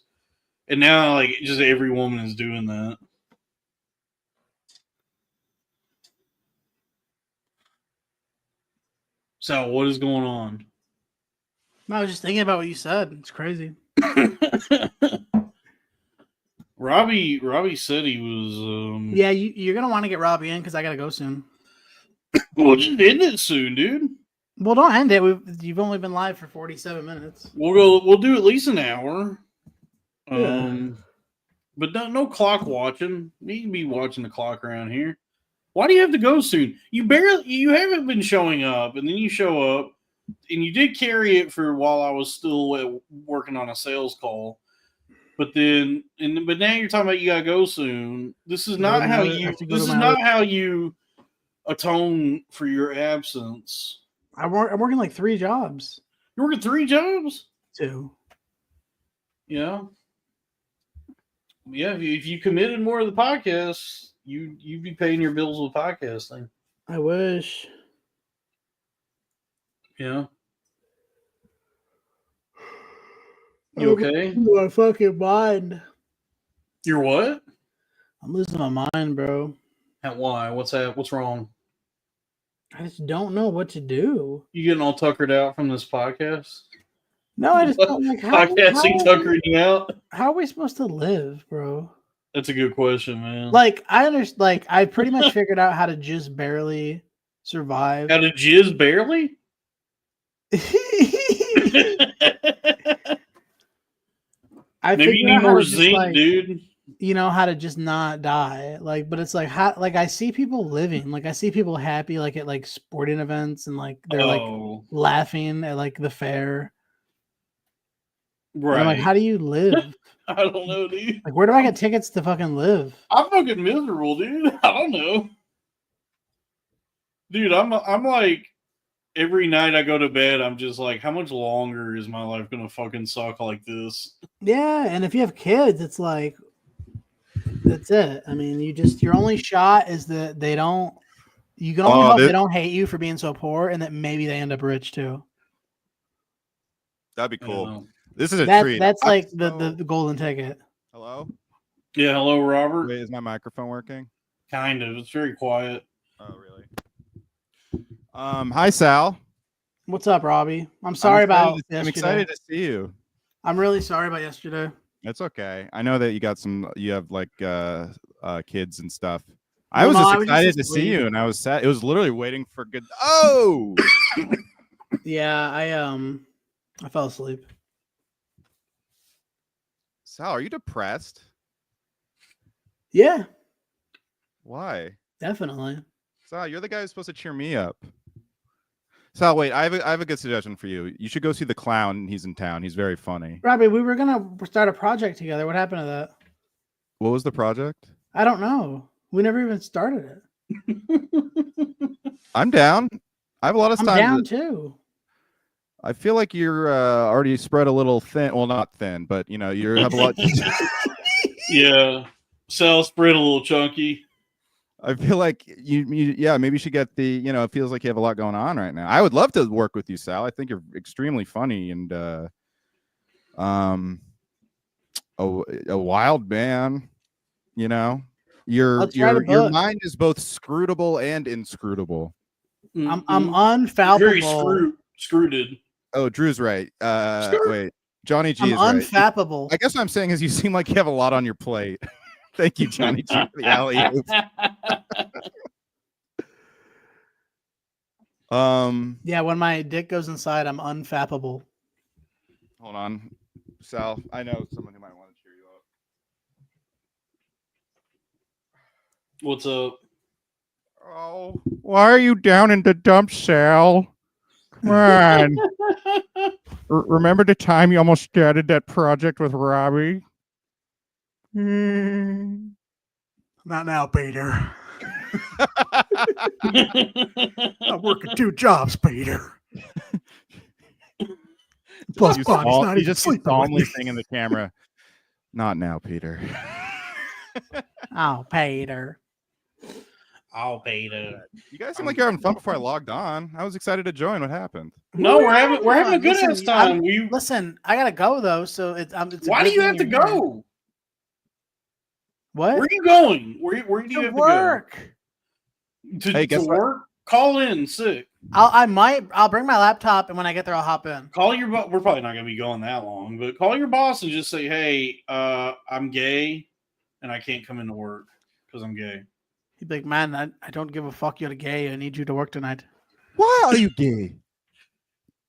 And now, like, just every woman is doing that. Sal, what is going on? I was just thinking about what you said. It's crazy. Robbie said he was. Yeah, you're gonna want to get Robbie in because I gotta go soon. Well, just end it soon, dude. Well, don't end it. You've only been live for 47 minutes. We'll do at least an hour. Yeah. But no clock watching. You can be watching the clock around here. Why do you have to go soon? You haven't been showing up, and then you show up, and you did carry it for while I was still working on a sales call. But now you're talking about you gotta go soon. This is not how you atone for your absence. I'm working like 3 jobs. You're working 3 jobs? 2. Yeah. Yeah, if you committed more to the podcast, you'd be paying your bills with podcasting. I wish. Yeah. You okay? My fucking mind. You're what? I'm losing my mind, bro. Why? What's wrong? I just don't know what to do. You getting all tuckered out from this podcast? No, I just don't like podcasting tuckering you out. How are we supposed to live, bro? That's a good question, man. Like, I understand. Like, I pretty much figured out how to just barely survive. How to jizz barely? Maybe you need more zinc, dude. You know how to just not die. Like, but it's like how, like I see people living. Like, I see people happy, like at like sporting events, and like they're like laughing at like the fair. Right. I'm like, how do you live? I don't know, dude. Like, where do I get tickets to fucking live? I'm fucking miserable, dude. I don't know. Dude, I'm like, every night I go to bed, I'm just like, how much longer is my life gonna fucking suck like this? Yeah, and if you have kids, it's like, that's it. I mean, your only shot is that you can only hope they don't hate you for being so poor, and that maybe they end up rich too. That'd be cool. This is a treat. That's like the golden ticket. Hello? Yeah, hello, Robert. Wait, is my microphone working? Kind of. It's very quiet. Oh, really? Hi, Sal. What's up, Robbie? I'm sorry about yesterday. I'm excited to see you. I'm really sorry about yesterday. It's okay. I know that you have like kids and stuff. I was just excited to see you, and I was sad. It was literally waiting for good. Oh, yeah. I fell asleep. Sal, are you depressed? Yeah, Why? definitely. Sal, you're the guy who's supposed to cheer me up. Sal, wait, I have a good suggestion for you. You should go see the clown. He's in town. He's very funny. Robbie, we were gonna start a project together. What happened to that? What was the project? I don't know. We never even started it. I'm down. I have a lot of I'm time. down too. I feel like you're already spread a little thin. Well, not thin, but you have a lot. Yeah, Sal spread a little chunky. I feel like maybe you should get the. It feels like you have a lot going on right now. I would love to work with you, Sal. I think you're extremely funny and a wild man. Your mind is both scrutable and inscrutable. I'm unfalpable. Very screwed. Oh, Drew's right. Wait, Johnny G is I'm right. unfappable. I guess what I'm saying is you seem like you have a lot on your plate. Thank you, Johnny G, for the alley-oop. Yeah, when my dick goes inside, I'm unfappable. Hold on, Sal. I know someone who might want to cheer you up. What's up? Oh, why are you down in the dumps, Sal? Come on. Remember the time you almost started that project with Robbie? Not now, Peter. I'm working 2 jobs, Peter. Plus, Bonnie's not even sleeping. Calmly saying in the camera, "Not now, Peter." Oh, Peter. Oh, Peter. You guys seem like you're having fun before I logged on. I was excited to join. What happened? No, we're having a good ass time. Listen, I gotta go though. So it's why do you have to go? What? Where are you going? Where do you have work? To go? To work? Call in sick. I'll bring my laptop, and when I get there, I'll hop in. Call your boss. We're probably not gonna be going that long, but call your boss and just say, "Hey, I'm gay, and I can't come into work because I'm gay." He'd be like, "Man, I don't give a fuck. You're gay. I need you to work tonight." Why are you gay?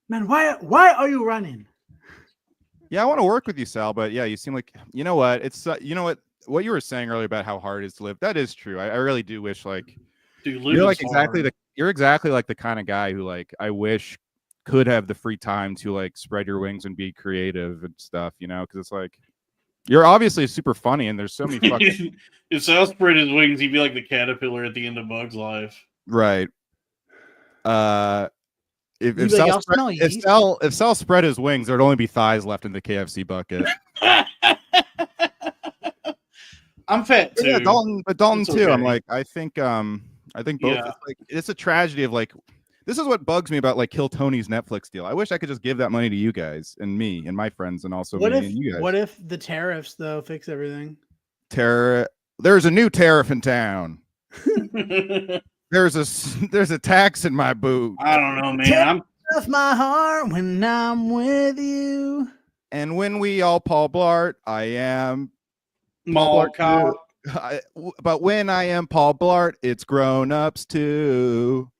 Man, why are you running? Yeah, I want to work with you, Sal, but yeah, you seem like what? It's what you were saying earlier about how hard it is to live. That is true. I really do wish dude, you're like you're exactly like the kind of guy who I wish could have the free time to spread your wings and be creative and stuff, because it's you're obviously super funny and there's so many fucking if Sal spread his wings, he'd be like the caterpillar at the end of Bug's Life. Right. If Sal spread his wings, there'd only be thighs left in the KFC bucket. I'm fat too. Yeah, Dalton too. Okay. I'm I think both. Yeah. It's a tragedy of this is what bugs me about Kill Tony's Netflix deal. I wish I could just give that money to you guys and me and my friends and also and you guys. What if the tariffs though fix everything? There's a new tariff in town. There's a tax in my boot. I don't know, man. I'm off my heart when I'm with you. And when we all Paul Blart, I am Paul Blart. But when I am Paul Blart, it's grown-ups too.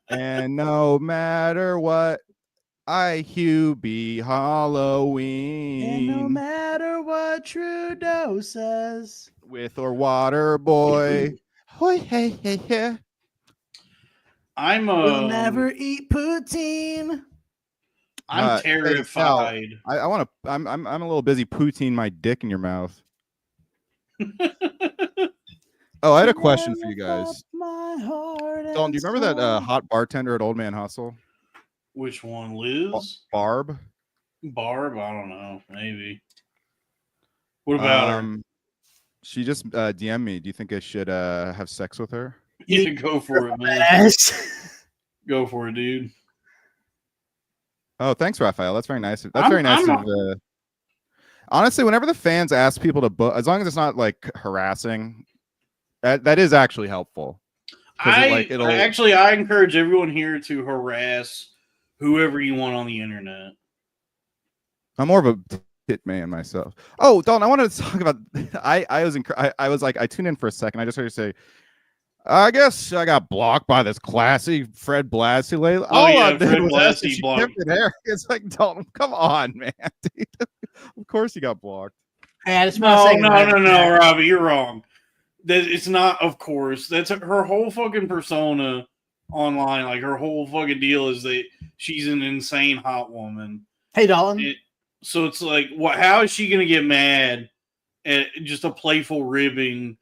And no matter what, I be Halloween. And no matter what Trudeau says. With or water boy. Hoi, hey, hey, hey. We'll never eat poutine. I'm terrified. Hey, I'm a little busy poutine my dick in your mouth. Oh, I had a question for you guys. Dalton, do you remember that hot bartender at Old Man Hustle? Which one, Liz? Barb? Barb? I don't know. Maybe. What about her? She just DM'd me. Do you think I should have sex with her? Yeah, go for it, man. Go for it, dude. Oh, thanks, Raphael. That's very nice. That's very nice. Honestly, whenever the fans ask people to book, as long as it's not harassing, that is actually helpful. I encourage everyone here to harass whoever you want on the internet. I'm more of a tit man myself. Oh, Dalton, I wanted to talk about. I tuned in for a second. I just heard you say, I guess I got blocked by this classy Fred Blassie lately. Oh, yeah, Fred Blassie blocked. It's Dalton, come on, man. Dude. Of course, you got blocked. Hey, I just want to No, say no, Robbie, you're wrong. That it's not. Of course, that's her whole fucking persona online. Like her whole fucking deal is that she's an insane hot woman. Hey, Dalton. So it's like, what? How is she gonna get mad at just a playful ribbing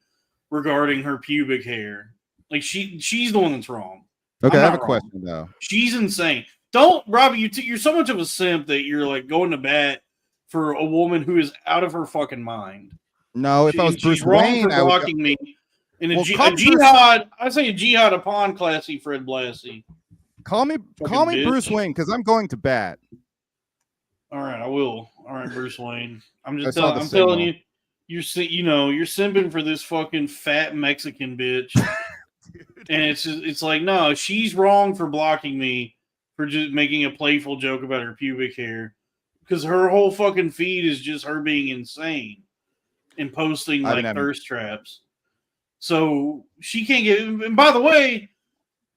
regarding her pubic hair? Like she's the one that's wrong. Okay, I'm I have a not wrong. question though. She's insane. Don't, Robbie. You're so much of a simp that you're like going to bat for a woman who is out of her fucking mind. No, if I was Bruce She's wrong Wayne, for I would. blocking me. In a Well, jihad, I say a jihad upon classy Fred Blassie. Call me bitch. Bruce Wayne because I'm going to bat. All right, I will. All right, Bruce Wayne. I'm just I saw the I'm telling signal. you're simping for this fucking fat Mexican bitch. And it's like, no, she's wrong for blocking me for just making a playful joke about her pubic hair. Because her whole fucking feed is just her being insane and posting like thirst traps. So she can't get. And by the way,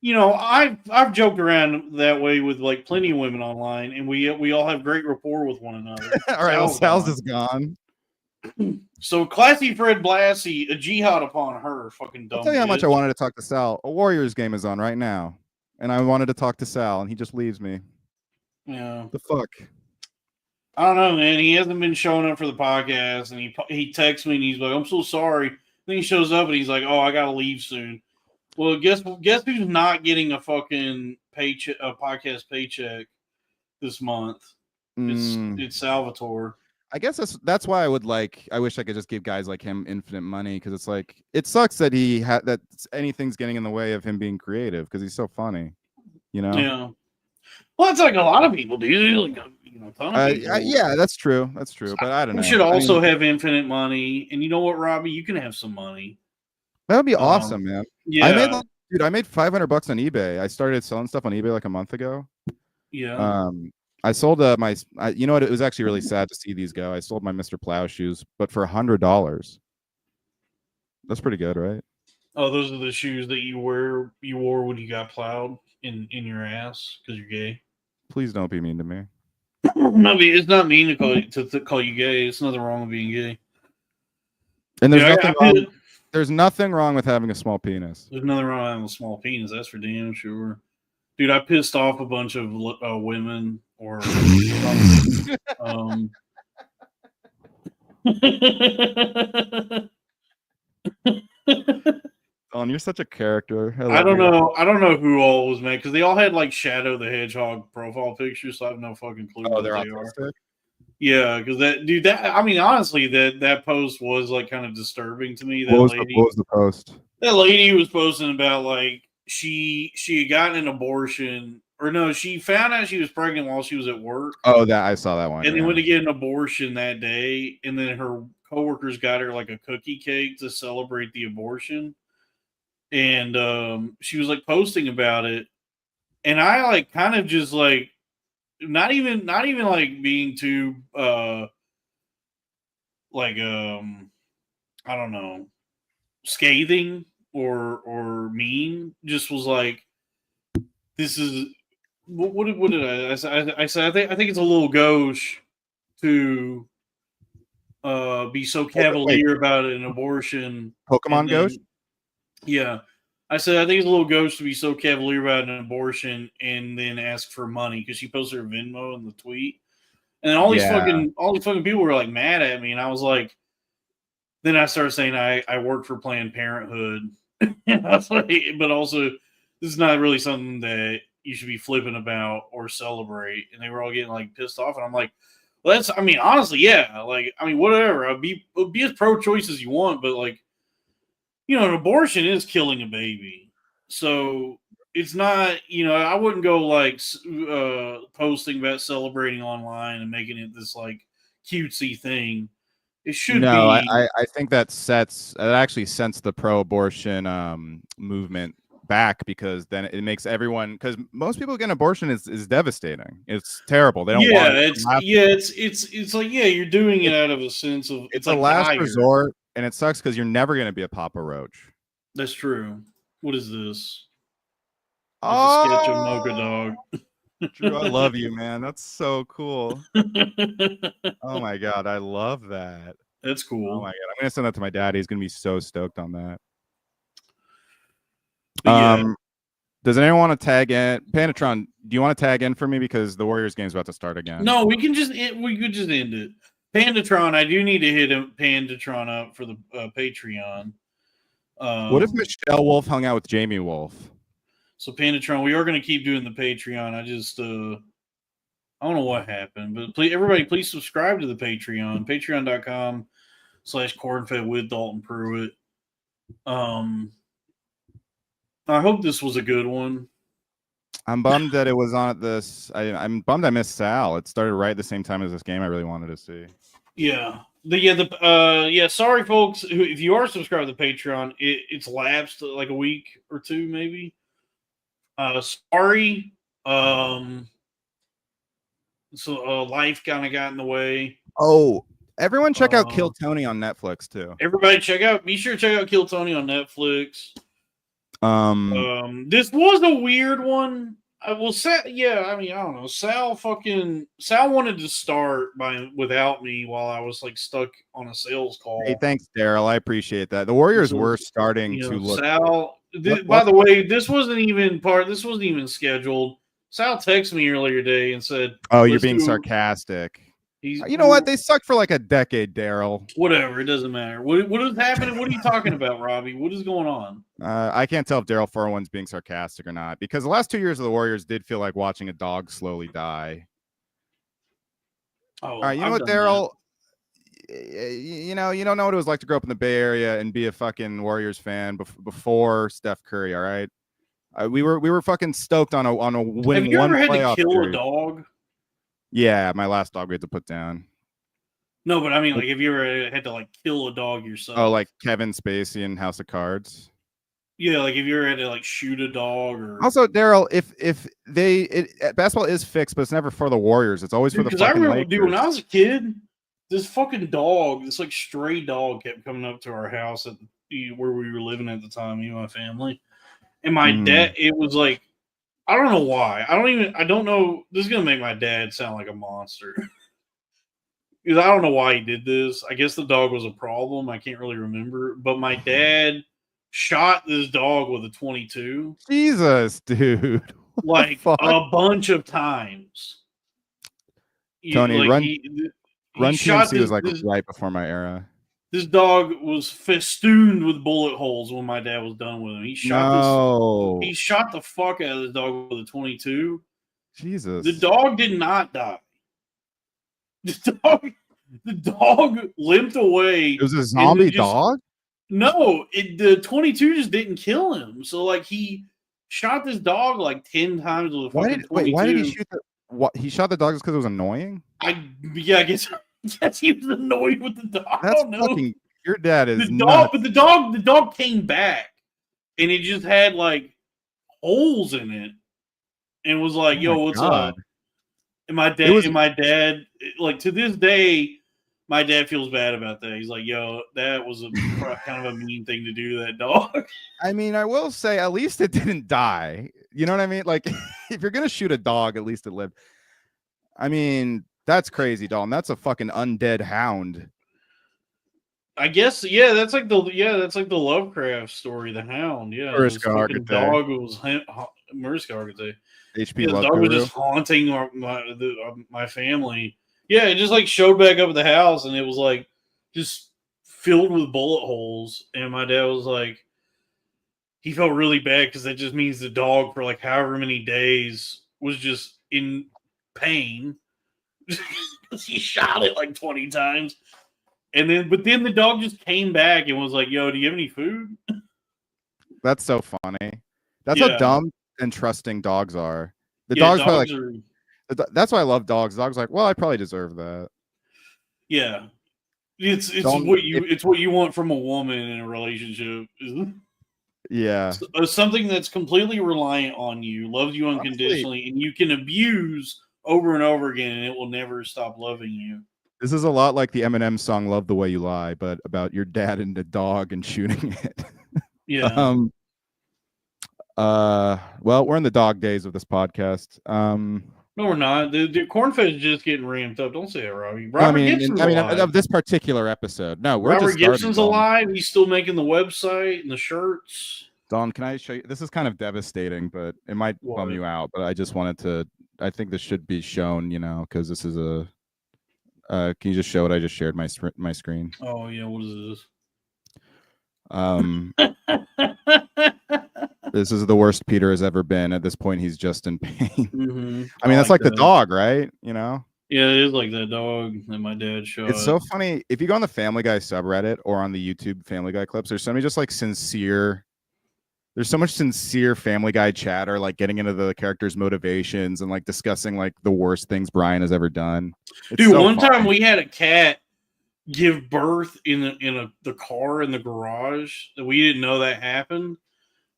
I've joked around that way with like plenty of women online, and we all have great rapport with one another. All right, well, Sal's is gone. So classy Fred Blassie, a jihad upon her, fucking dumb. I'll tell you how much I wanted to talk to Sal. A Warriors game is on right now, and I wanted to talk to Sal, and he just leaves me. Yeah. The fuck. I don't know, man. He hasn't been showing up for the podcast, and he texts me and he's like, "I'm so sorry." Then he shows up and he's like, "Oh, I gotta leave soon." Well, guess who's not getting a fucking paycheck, a podcast paycheck this month? It's Salvatore. I guess that's why I wish I could just give guys like him infinite money, because it's like it sucks that that anything's getting in the way of him being creative because he's so funny, Yeah. Well, it's like a lot of people do. Like, a ton of people. Yeah, that's true. That's true. But I don't know. You should also have infinite money, and you know what, Robbie? You can have some money. That would be awesome, man. Yeah, I made $500 on eBay. I started selling stuff on eBay like a month ago. Yeah. I sold you know what? It was actually really sad to see these go. I sold my Mr. Plow shoes, but for $100. That's pretty good, right? Oh, those are the shoes that you wore when you got plowed in your ass because you're gay. Please don't be mean to me. No, it's not mean to call you gay. It's nothing wrong with being gay. And there's nothing wrong with having a small penis. There's nothing wrong with having a small penis. That's for damn sure. Dude, I pissed off a bunch of women or Don, you're such a character. I don't know who all was mad because they all had like Shadow the Hedgehog profile pictures, so I have no fucking clue who they are. Yeah, because honestly, that post was like kind of disturbing to me. What was the post? That lady was posting about like she had gotten an abortion, or no, she found out she was pregnant while she was at work. Oh, I saw that one. And then went to get an abortion that day, and then her coworkers got her like a cookie cake to celebrate the abortion. And she was like posting about it, and I like kind of just like not even like being too I don't know, scathing or mean. Just was like, this is what did I said? I said I think it's a little gauche to be so cavalier about an abortion. Pokemon gauche. Yeah. I said, I think it's a little gauche to be so cavalier about an abortion and then ask for money, because she posted her Venmo in the tweet. And then all these fucking people were like mad at me. And I was like, then I started saying I work for Planned Parenthood. And I was like, but also this is not really something that you should be flipping about or celebrate. And they were all getting like pissed off. And I'm like, well, honestly, yeah. Like, whatever. I'll be as pro-choice as you want, but like, an abortion is killing a baby. So it's not, I wouldn't go like posting about celebrating online and making it this like cutesy thing. It should be. I think that actually sends the pro-abortion movement back, because then it makes everyone, because most people getting abortion is devastating. It's terrible. They don't want it. It's like, you're doing it out of a sense of it's like a last resort. And it sucks because you're never going to be a Papa Roach. That's true. What is this? A sketch of Mocha Dog. Drew, I love you, man. That's so cool. Oh my god, I love that. That's Oh cool. my god, I'm gonna send that to my dad. He's gonna be so stoked on that. But yeah. Does anyone want to tag in? Panatron, do you want to tag in for me because the Warriors game's about to start again? No, we could just end it. Pandatron, I do need to hit Pandatron up for the Patreon. What if Michelle Wolf hung out with Jamie Wolf? So Pandatron, we are going to keep doing the Patreon. I just I don't know what happened, but please subscribe to the Patreon. Patreon.com/cornfed with Dalton Pruitt. I hope this was a good one. I'm bummed that it was on at this. I'm bummed I missed Sal. It started right at the same time as this game I really wanted to see. Yeah. Sorry, folks. If you are subscribed to Patreon, it's lapsed like a week or two, maybe. Sorry. So life kind of got in the way. Oh, everyone check out Kill Tony on Netflix too. Everybody be sure to check out Kill Tony on Netflix. This was a weird one. I don't know. Sal wanted to start without me while I was like stuck on a sales call. Hey, thanks, Daryl. I appreciate that. The Warriors were starting to look. Sal, by the way, this wasn't even scheduled. Sal texted me earlier today and said, "Oh, you're being sarcastic." You know what? They sucked for like a decade, Daryl. Whatever, it doesn't matter. What is happening? What are you talking about, Robbie? What is going on? I can't tell if Daryl 401's being sarcastic or not because the last 2 years of the Warriors did feel like watching a dog slowly die. Oh, all right, you know what, Daryl? You don't know what it was like to grow up in the Bay Area and be a fucking Warriors fan before Steph Curry. All right, we were fucking stoked on a winning. Have you one ever had playoff to kill series. a dog? Yeah, my last dog we had to put down. No, but I mean, like, have you ever had to like kill a dog yourself? Oh, like Kevin Spacey in House of Cards. Yeah, like if you ever had to like shoot a dog or. Also, Daryl, if basketball is fixed, but it's never for the Warriors. It's always for the fucking Lakers. Dude, when I was a kid, this fucking dog, this like stray dog, kept coming up to our house where we were living at the time, me and my family, and my dad. It was like, I don't know why. I don't know. This is gonna make my dad sound like a monster. Because I don't know why he did this. I guess the dog was a problem. I can't really remember. But my dad shot this dog with a .22. Jesus, dude. Like a bunch of times. Tony, Run TMC was like right before my era. This dog was festooned with bullet holes when my dad was done with him. He shot the fuck out of this dog with a .22. Jesus. The dog did not die. The dog limped away. It was a zombie dog? No, the .22 just didn't kill him. So like he shot this dog like 10 times with a fucking .22. Why did he shoot he shot the dog just because it was annoying? I guess he was annoyed with the dog. That's fucking your dad is nuts. But the dog came back and it just had like holes in it and was like, "Yo, what's up?" And my dad, like to this day, my dad feels bad about that. He's like, "Yo, that was a kind of a mean thing to do to that dog." I mean, I will say, at least it didn't die. You know what I mean? Like, if you're gonna shoot a dog, at least it lived. I mean, that's crazy, Dalton. That's a fucking undead hound. I guess, yeah. That's like the Lovecraft story, the Hound. Yeah, Mariska Hargitay. Dog was Mariska Hargitay. HP the dog was just haunting my family. Yeah, it just like showed back up at the house, and it was like just filled with bullet holes. And my dad was like, he felt really bad because that just means the dog for like however many days was just in pain because he shot it like 20 times. And then the dog just came back and was like, "Yo, do you have any food?" That's so funny. That's how dumb and trusting dogs are. Dogs probably that's why I love dogs. Dogs like, well, I probably deserve that. Yeah, it's what you want from a woman in a relationship, isn't it? Yeah, something that's completely reliant on you, loves you unconditionally, and you can abuse over and over again, and it will never stop loving you. This is a lot like the Eminem song "Love the Way You Lie," but about your dad and the dog and shooting it. Yeah. Well, we're in the dog days of this podcast. No, we're not. The Cornfest is just getting ramped up. Don't say that, Robbie. No, Robert Gibson's alive. of this particular episode. No, we're Robert just starting. Gibson's Dawn. alive. He's still making the website and the shirts. Dawn, can I show you? This is kind of devastating, but it might bum you out. But I just wanted to. I think this should be shown, because this is a. Can you just show what I just shared my screen? Oh yeah, what is this? This is the worst Peter has ever been. At this point, he's just in pain. Mm-hmm. I mean, that's like the dog, right? Yeah, it is like that dog that my dad showed. It's so funny. If you go on the Family Guy subreddit or on the YouTube Family Guy clips, there's so many just like sincere. There's so much sincere Family Guy chatter, like getting into the characters' motivations and like discussing like the worst things Brian has ever done. It's Dude, so one funny. time we had a cat give birth in the car in the garage. That we didn't know that happened,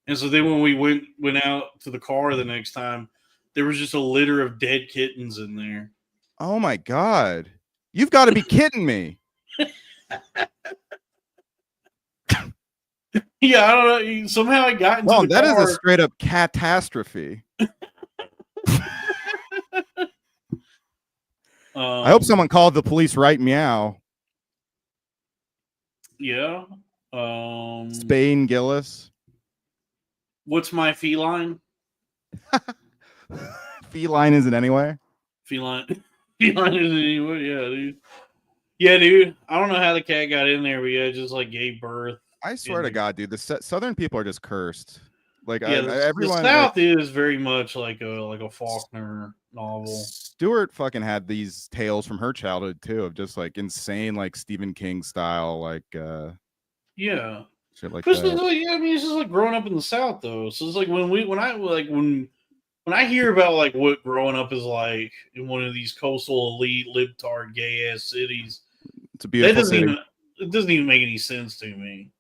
and so then when we went out to the car the next time, there was just a litter of dead kittens in there. Oh my god! You've got to be kidding me! Yeah, I don't know. Somehow I got into the that car. is a straight up catastrophe. I hope someone called the police right meow. Yeah. Spain Gillis. What's my feline? Feline isn't anyway. Feline isn't anyway. Yeah, dude. Yeah, dude. I don't know how the cat got in there, but yeah, it just like gave birth. I swear to God, dude, the Southern people are just cursed. Like, yeah, everyone. The South is very much like a Faulkner novel. Stewart fucking had these tales from her childhood too, of just like insane, like Stephen King style, like yeah, shit like that. that. Like, I mean, it's just like growing up in the South, though. So it's like when I hear about like what growing up is like in one of these coastal elite libtard gay ass cities, it's a beautiful city. It doesn't even make any sense to me.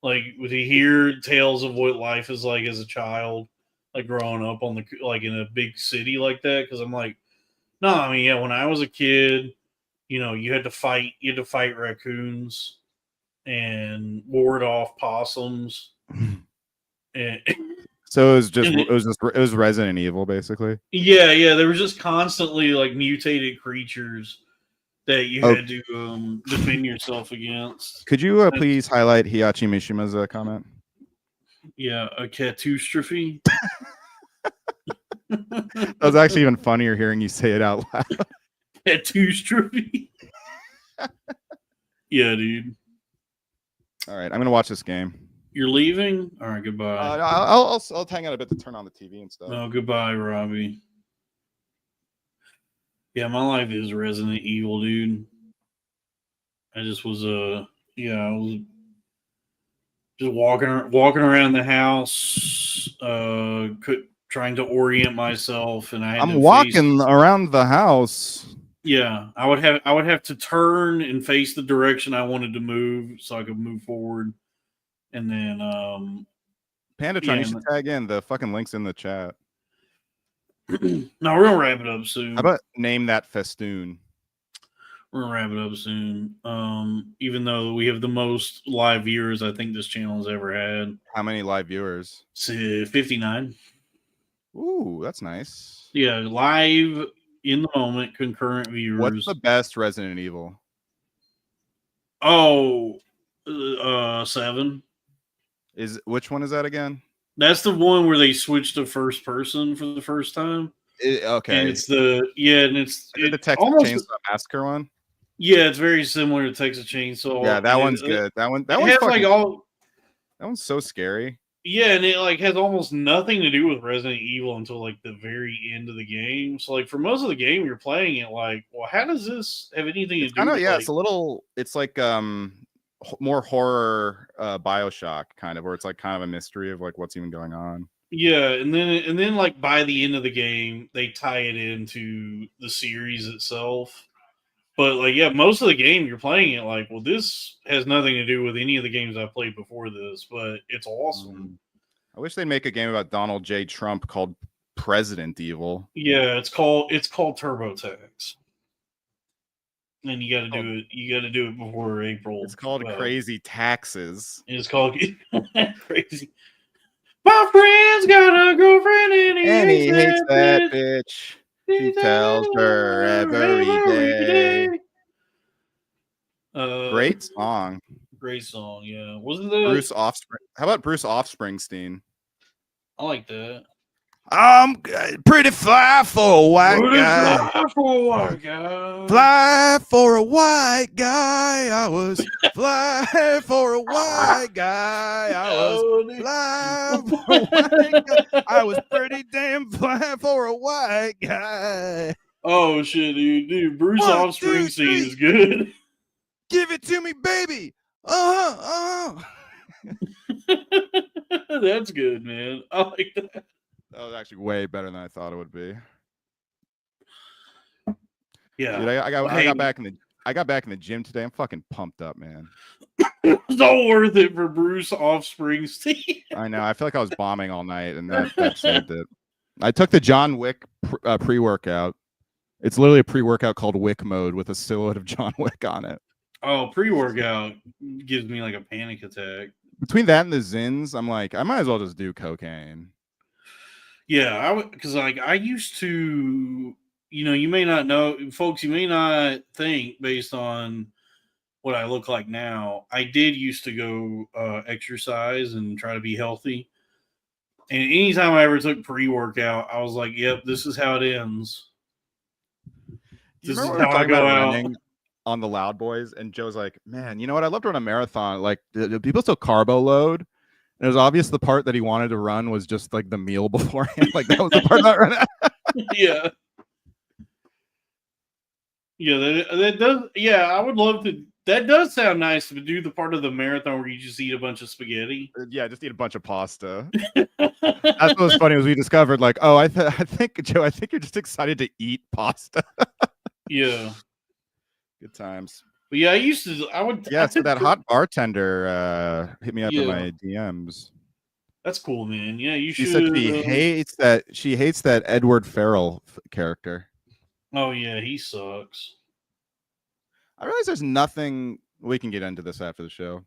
Like, would you hear tales of what life is like as a child, like growing up on in a big city like that? Because I'm like, no, I mean, yeah, when I was a kid, you had to fight raccoons and ward off possums. And so it was Resident Evil, basically. Yeah, there was just constantly like mutated creatures that you had to defend yourself against. Could you please highlight Hiyachi Mishima's comment? Yeah, a catastrophe. That was actually even funnier hearing you say it out loud. Catastrophe. Yeah, dude. All right, I'm gonna watch this game. You're leaving? All right, goodbye. I'll hang out a bit to turn on the TV and stuff. Oh, goodbye, Robbie. Yeah, my life is Resident Evil, dude. I just was I was just walking around the house, trying to orient myself, and I'm walking around the house. Yeah, I would have to turn and face the direction I wanted to move so I could move forward, and then Pandatron, you should tag in. The fucking link's in the chat. No, we're gonna wrap it up soon. How about name that festoon? We're gonna wrap it up soon. Even though we have the most live viewers I think this channel has ever had. How many live viewers? 59. Ooh, that's nice. Yeah, live in the moment, concurrent viewers. What's the best Resident Evil? Oh, 7. Which one is that again? That's the one where they switched to first person for the first time. Okay. And it's the Texas Chainsaw Massacre one. Yeah, it's very similar to Texas Chainsaw. Yeah, that one's good. That one's that one's so scary. Yeah, and it like has almost nothing to do with Resident Evil until like the very end of the game. So like for most of the game, you're playing it like, well, how does this have anything to do? It's like more horror BioShock kind of, where it's like kind of a mystery of like what's even going on. Yeah, and then like by the end of the game, they tie it into the series itself. But like, yeah, most of the game you're playing it like, well, this has nothing to do with any of the games I've played before this, but it's awesome. I wish they'd make a game about Donald J. Trump called President Evil. Yeah, it's called TurboTax. And you got to do it. You got to do it before April. It's called Crazy Taxes. It's called Crazy My friend's got a girlfriend and he hates that bitch. bitch. He tells her every day. Great song. Great song, yeah. Wasn't the Bruce Offspring. How about Bruce Offspringsteen? I like that. I'm pretty fly for a white guy. Fly for a white guy. Fly for a white guy. I was fly for a white guy. I was fly for a white guy. I was pretty damn fly for a white guy. Oh shit, dude. Bruce Offspringsteen is good. Give it to me, baby. That's good, man. I like that. That was actually way better than I thought it would be. Yeah, dude, I got back in the gym today. I'm fucking pumped up, man. It's all worth it for Bruce Offspringsteen. I know. I feel like I was bombing all night, and that saved it. I took the John Wick pre-workout. It's literally a pre-workout called Wick Mode with a silhouette of John Wick on it. Oh, pre-workout gives me like a panic attack. Between that and the Zins, I'm like, I might as well just do cocaine. Yeah, because like I used to, you may not know, folks, you may not think based on what I look like now. I did used to go exercise and try to be healthy. And anytime I ever took pre-workout, I was like, yep, this is how it ends. This is how I go out. On the Loud Boys, and Joe's like, man, you know what? I love to run a marathon. Like, do people still carbo load? And it was obvious the part that he wanted to run was just like the meal beforehand. Like that was the part that ran. Yeah. Yeah, that does. Yeah, I would love to. That does sound nice to do the part of the marathon where you just eat a bunch of spaghetti. Yeah, just eat a bunch of pasta. That's what was funny was we discovered like, oh, I think Joe, I think you're just excited to eat pasta. Yeah. Good times. But yeah, I would. Yeah, so that hot bartender hit me up in my DMs. That's cool, man. Yeah, you should. She said she hates that Edward Farrell character. Oh yeah, he sucks. I realize there's nothing we can get into this after the show.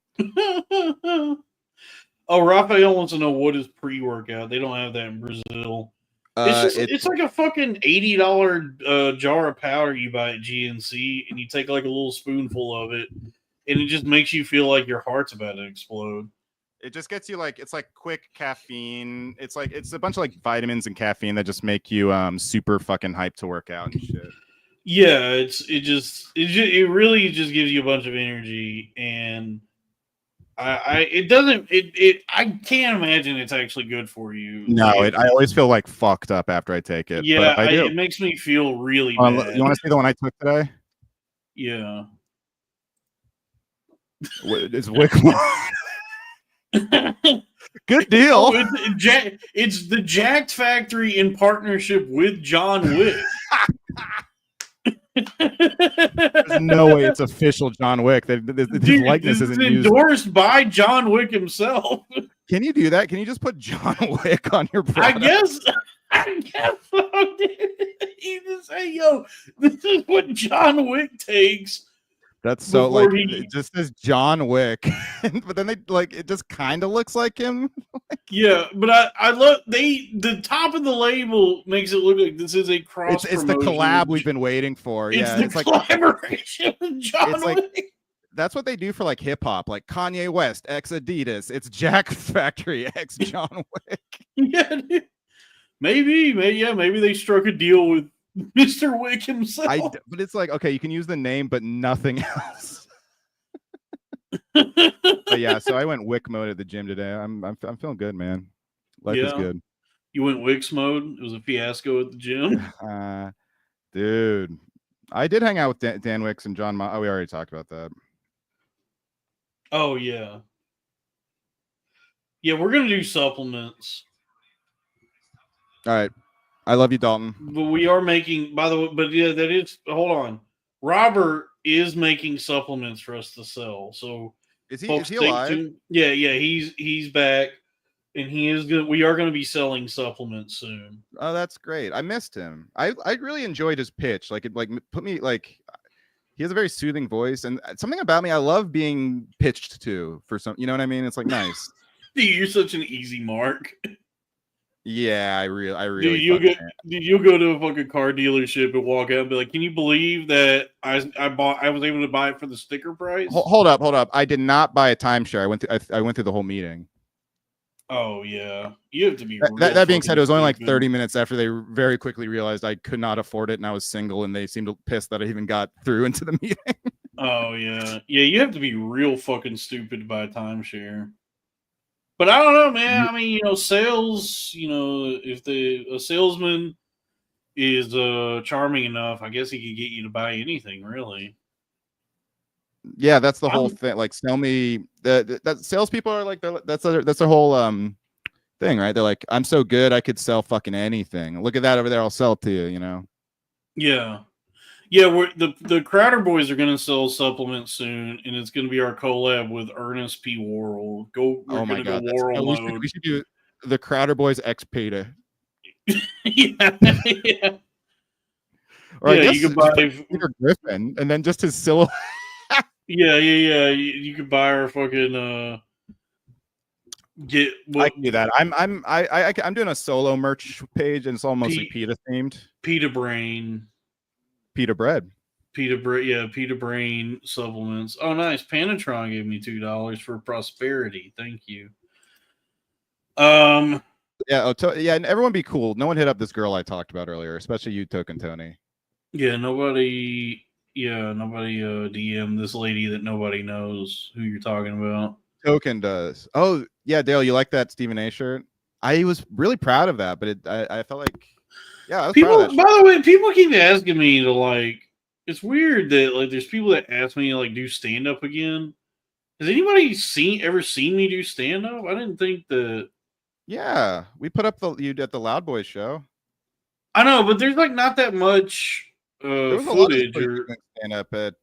Oh, Raphael wants to know what is pre-workout. They don't have that in Brazil. It's like a fucking $80 jar of powder you buy at GNC, and you take like a little spoonful of it, and it just makes you feel like your heart's about to explode. It just gets you like, it's like quick caffeine. It's a bunch of like vitamins and caffeine that just make you super fucking hyped to work out and shit. Yeah, it really just gives you a bunch of energy, and I can't imagine it's actually good for you. No, I always feel like fucked up after I take it. Yeah, but it makes me feel really bad. You want to see the one I took today? Yeah. It's Wick. Good deal. Oh, it's the Jacked Factory in partnership with John Wick. There's no way it's official John Wick. His likeness isn't endorsed by John Wick himself. Can you do that? Can you just put John Wick on your product? I guess so, dude. You just say, yo, this is what John Wick takes. That's so like it just says John Wick, but then it just kind of looks like him. Yeah, but I love the top of the label makes it look like this is a cross. It's the collab we've been waiting for. It's like collaboration with John Wick. That's what they do for like hip hop, like Kanye West x Adidas. It's Jack Factory x John Wick. Yeah, dude. Maybe they struck a deal with Mr. Wick himself. But it's like, okay, you can use the name, but nothing else. But yeah, so I went Wick mode at the gym today. I'm feeling good, man. Life is good. You went Wix mode. It was a fiasco at the gym. Dude, I did hang out with Dan Wicks and John. Oh, we already talked about that. Oh yeah, yeah. We're gonna do supplements. All right. I love you, Dalton. But we are making, by the way, but yeah, that is, hold on. Robert is making supplements for us to sell. So is he alive? Yeah, he's back, and we are going to be selling supplements soon. Oh, that's great. I missed him. I really enjoyed his pitch. Like, it put me like, he has a very soothing voice, and something about me, I love being pitched to for some, you know what I mean? It's like nice. Dude, you're such an easy mark. Yeah, I really. Dude, you'll go to a fucking car dealership and walk out and be like, "Can you believe that I was able to buy it for the sticker price?" Hold up. I did not buy a timeshare. I went through the whole meeting. Oh yeah, you have to be. That being said, it was only like stupid. 30 minutes after they very quickly realized I could not afford it and I was single, and they seemed pissed that I even got through into the meeting. Oh yeah, you have to be real fucking stupid to buy a timeshare. But I don't know, man. I mean, sales. If a salesman is charming enough, I guess he could get you to buy anything, really. Yeah, that's the whole thing. Like, sell me that salespeople are like that's their whole thing, right? They're like, I'm so good, I could sell fucking anything. Look at that over there, I'll sell it to you. Yeah, the Crowder Boys are gonna sell supplements soon, and it's gonna be our collab with Ernest P. Worrell. We're gonna go Worrell mode. We should do the Crowder Boys X Peta. yeah. Or I guess you could buy Peter Griffin, and then just his silhouette. Yeah. You could buy our fucking I can do that. I'm doing a solo merch page, and it's all mostly PETA themed. PETA Brain. PETA bread. PETA Brain supplements. Oh, nice. Panatron gave me $2 for prosperity. Thank you. Yeah, and everyone be cool. No one hit up this girl I talked about earlier, especially you, Token Tony. Yeah, nobody DM this lady that nobody knows who you're talking about. Token does. Oh, yeah, Dale, you like that Stephen A shirt? I was really proud of that, but I felt like, yeah, I was proud of that. By the way, people keep asking me to like. It's weird that like there's people that ask me to like do stand up again. Has anybody ever seen me do stand up? I didn't think that. Yeah, we put up you at the Loud Boys show. I know, but there's like not that much footage or stand up at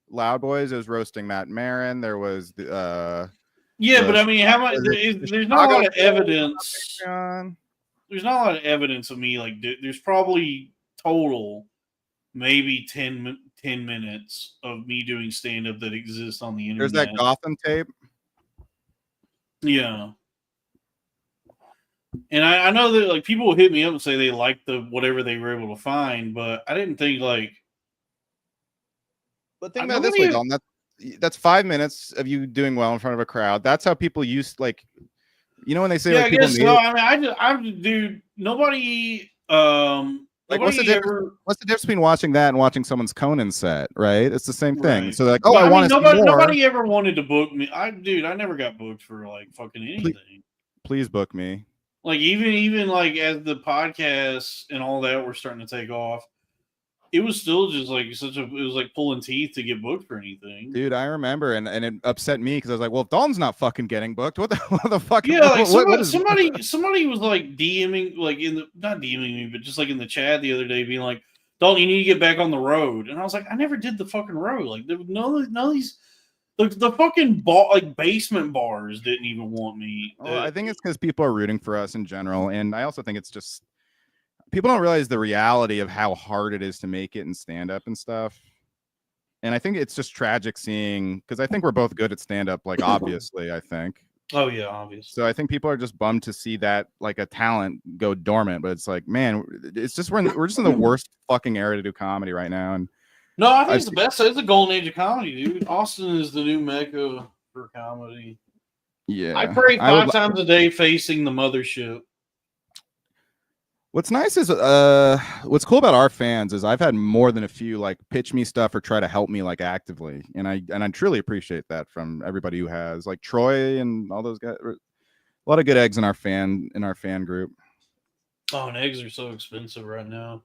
Loud Boys. It was roasting Matt Marin. There was the but I mean, how much? There's not a lot of evidence. There's not a lot of evidence of me. Like, there's probably total maybe 10 minutes of me doing stand up that exists on the internet. There's that Gotham tape. Yeah. And I know that like people will hit me up and say they like the whatever they were able to find, but I didn't think like. But think about this way, Dalton. That's 5 minutes of you doing well in front of a crowd. That's how people used when they say like, I guess so. I mean, dude, nobody. Like, what's the difference between watching that and watching someone's Conan set, right? It's the same thing. Right. So they're like, oh, I want to see more. Nobody ever wanted to book me. I never got booked for like fucking anything. Please book me. Like even like as the podcasts and all that were starting to take off, it was still just like it was like pulling teeth to get booked for anything. Dude, I remember, and it upset me because I was like, well, if Dalton's not fucking getting booked, what the fuck? Yeah, like somebody was like DMing, like not DMing me, but just like in the chat the other day, being like, Dalton, you need to get back on the road. And I was like, I never did the fucking road. Like none of these. The fucking basement bars didn't even want me. Well, I think it's because people are rooting for us in general, and I also think it's just people don't realize the reality of how hard it is to make it and stand up and stuff. And I think it's just tragic seeing, because I think we're both good at stand up, like obviously, I think. Oh yeah, obviously. So I think people are just bummed to see that like a talent go dormant, but it's like, man, it's just we're just in the worst fucking era to do comedy right now. And no, I think it's the best. It's the golden age of comedy, dude. Austin is the new mecca for comedy. Yeah. I pray 5 times a day facing the mothership. What's nice is what's cool about our fans is I've had more than a few like pitch me stuff or try to help me like actively. And I truly appreciate that from everybody who has, like Troy and all those guys. A lot of good eggs in our fan group. Oh, and eggs are so expensive right now.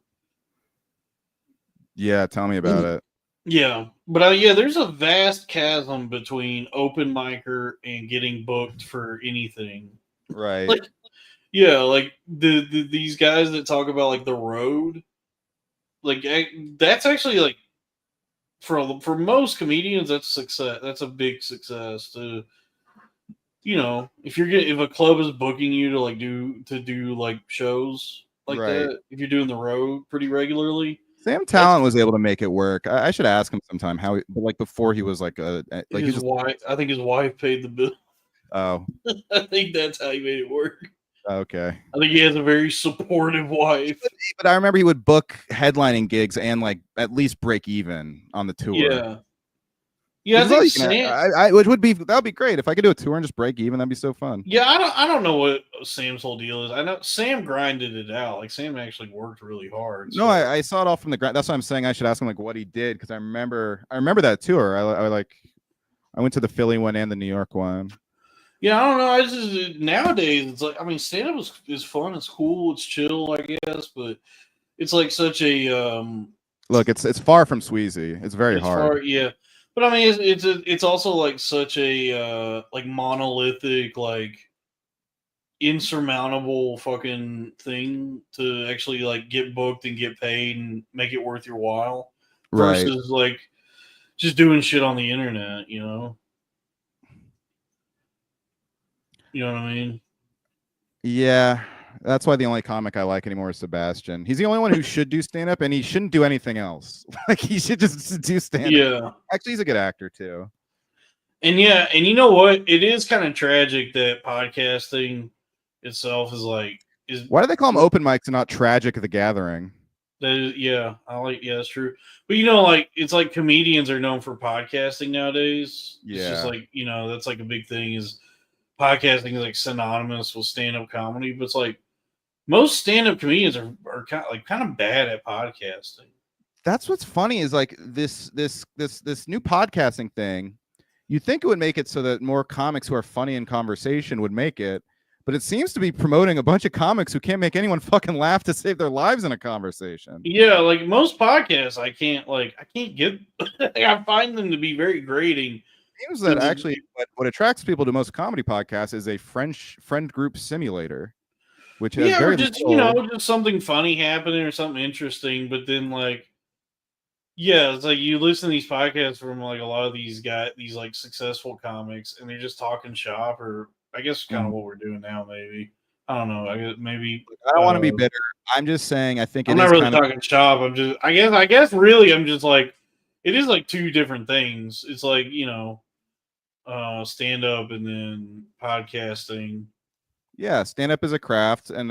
Yeah, tell me about it. Yeah, but there's a vast chasm between open micer and getting booked for anything. Right. Like, yeah, like these guys that talk about like the road, like that's actually like for most comedians that's success. That's a big success to, if a club is booking you to like do like shows like that, if you're doing the road pretty regularly. Sam Talent was able to make it work. I should ask him sometime how, but like before he was like his wife. I think his wife paid the bill. Oh, I think that's how he made it work. okay. I think he has a very supportive wife. But I remember he would book headlining gigs and like at least break even on the tour. Yeah. Yeah, Which I think is all you can, which would be that would be great if I could do a tour and just break even. That'd be so fun. Yeah, I don't know what Sam's whole deal is. I know Sam grinded it out. Like Sam actually worked really hard. No, I saw it all from the ground. That's why I'm saying I should ask him like what he did because I remember that tour. I went to the Philly one and the New York one. Yeah, I don't know. I just nowadays it's like stand up is fun. It's cool. It's chill, I guess, but it's like such a Look, it's far from Sweezy. It's very hard. yeah. But I mean, it's also like such a like monolithic, like insurmountable fucking thing to actually like get booked and get paid and make it worth your while versus like just doing shit on the internet. You know what I mean? Yeah. That's why the only comic I like anymore is Sebastian. He's the only one who should do stand up, and he shouldn't do anything else. Like he should just do stand up. Yeah. Actually, he's a good actor too. And yeah, and you know what? It is kind of tragic that podcasting itself is. Why do they call them open mics and not Tragic the Gathering? Yeah, that's true. But you know, like it's like comedians are known for podcasting nowadays. Yeah. It's just like that's like a big thing. Is podcasting is like synonymous with stand up comedy, but it's like most stand up comedians are kind of bad at podcasting. That's what's funny is like this new podcasting thing. You think it would make it so that more comics who are funny in conversation would make it, but it seems to be promoting a bunch of comics who can't make anyone fucking laugh to save their lives in a conversation. Yeah, like most podcasts, I can't get. I find them to be very grating. It seems that actually what attracts people to most comedy podcasts is a friend group simulator, which has very or just little... just something funny happening or something interesting, but then like. Yeah, it's like you listen to these podcasts from like a lot of these like successful comics, and they're just talking shop, or I guess kind of what we're doing now. Maybe I don't know. I guess maybe I don't want to be bitter. I'm just saying. I think I'm not really talking shop. I'm just. I guess really, I'm just like it is like two different things. It's like stand up and then podcasting. Yeah, stand up is a craft, and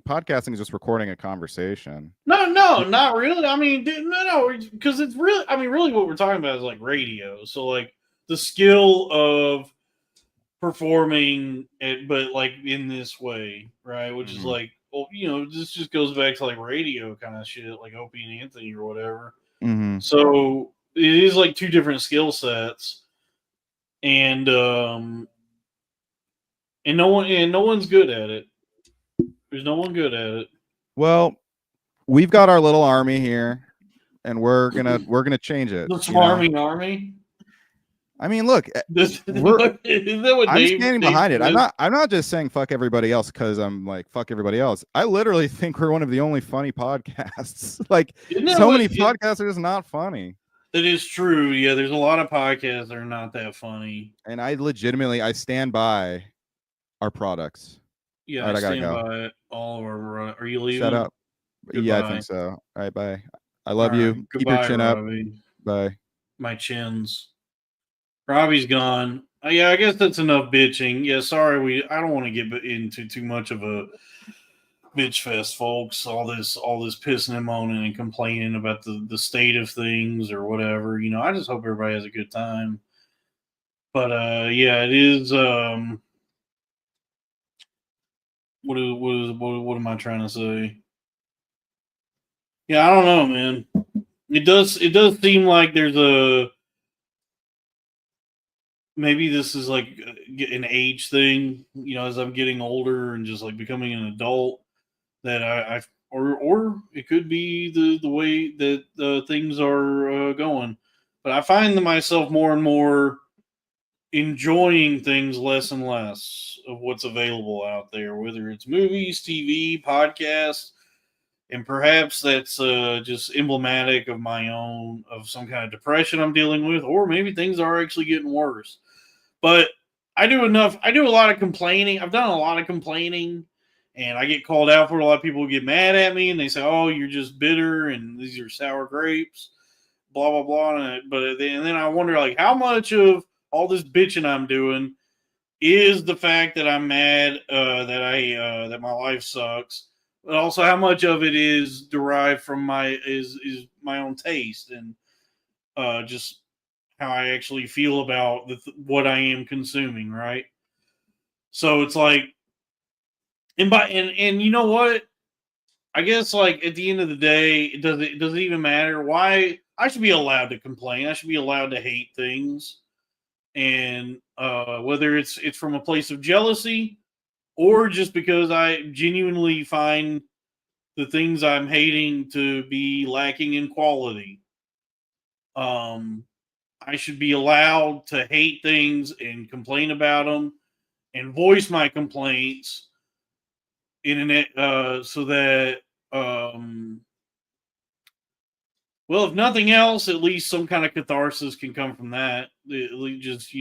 podcasting is just recording a conversation. No, not really. I mean, no, because it's really. I mean, really, what we're talking about is like radio. So, like the skill of performing it, but like in this way, right? Which is like, well, this just goes back to like radio kind of shit, like Opie and Anthony or whatever. Mm-hmm. So it is like two different skill sets, and no one's good at it. There's no one good at it. Well, we've got our little army here, and we're gonna change it. The swarming army. I mean, look, I'm standing behind it. I'm not just saying fuck everybody else because I'm like fuck everybody else. I literally think we're one of the only funny podcasts. Like many podcasts are just not funny. That is true. Yeah, there's a lot of podcasts that are not that funny. And I stand by our products. Yeah, right, I stand by all of our. Are you leaving? Shut up. Goodbye. Yeah, I think so. All right, bye. I love you. Keep your chin Robbie. Up. Bye. My chins. Robbie's gone. Yeah, I guess that's enough bitching. Yeah, sorry, I don't want to get into too much of a bitch fest, folks. All this pissing and moaning and complaining about the state of things or whatever. I just hope everybody has a good time. But yeah, it is. What am I trying to say? Yeah, I don't know, man. It does seem like there's maybe this is like an age thing, as I'm getting older and just like becoming an adult, that or it could be the way that things are going. But I find myself more and more enjoying things less and less of what's available out there, whether it's movies, TV, podcasts, and perhaps that's just emblematic of of some kind of depression I'm dealing with, or maybe things are actually getting worse. But I do a lot of complaining. I've done a lot of complaining, and I get called out for it. A lot of people get mad at me, and they say, "Oh, you're just bitter, and these are sour grapes," blah blah blah. And then I wonder, like, how much of all this bitching I'm doing is the fact that I'm mad that my life sucks, but also how much of it is derived from my own taste and just how I actually feel about what I am consuming, right? So it's like, and you know what? I guess like at the end of the day, does it even matter? Why I should be allowed to complain? I should be allowed to hate things, and whether it's from a place of jealousy or just because I genuinely find the things I'm hating to be lacking in quality. Um, I should be allowed to hate things and complain about them and voice my complaints so that well, if nothing else, at least some kind of catharsis can come from that. At least just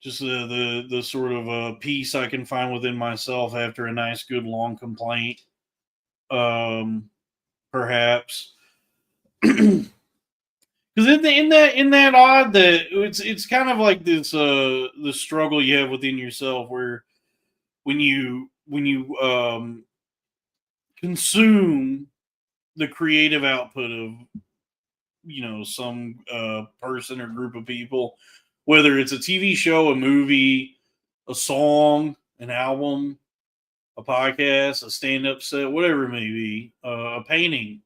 just the sort of peace I can find within myself after a nice, good, long complaint. Perhaps because in that odd that it's kind of like this the struggle you have within yourself where when you consume the creative output of some person or group of people, whether it's a TV show, a movie, a song, an album, a podcast, a stand-up set, whatever it may be, a painting,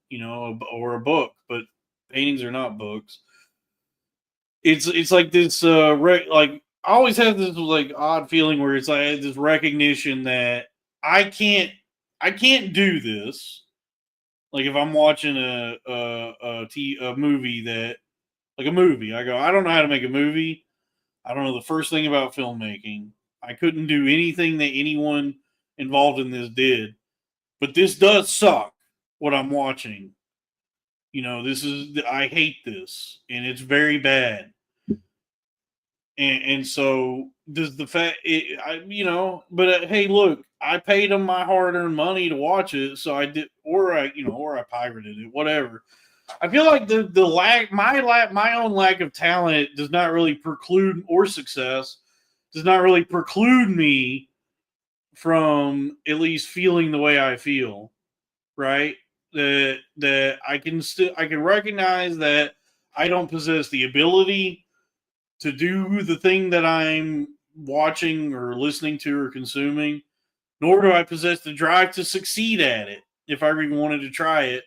or a book, but paintings are not books. It's like this like I always have this like odd feeling where it's like this recognition that I can't I can't do this. Like if I'm watching a movie that like a movie, I go, I don't know how to make a movie. I don't know the first thing about filmmaking. I couldn't do anything that anyone involved in this did. But this does suck what I'm watching. I hate this and it's very bad. And so does the fact but hey, look, I paid them my hard-earned money to watch it, so I did, or I pirated it, whatever. I feel like my own lack of talent does not really preclude, or success does not really preclude me from at least feeling the way I feel, right? That I can recognize that I don't possess the ability to do the thing that I'm watching or listening to or consuming, nor do I possess the drive to succeed at it if I even wanted to try it.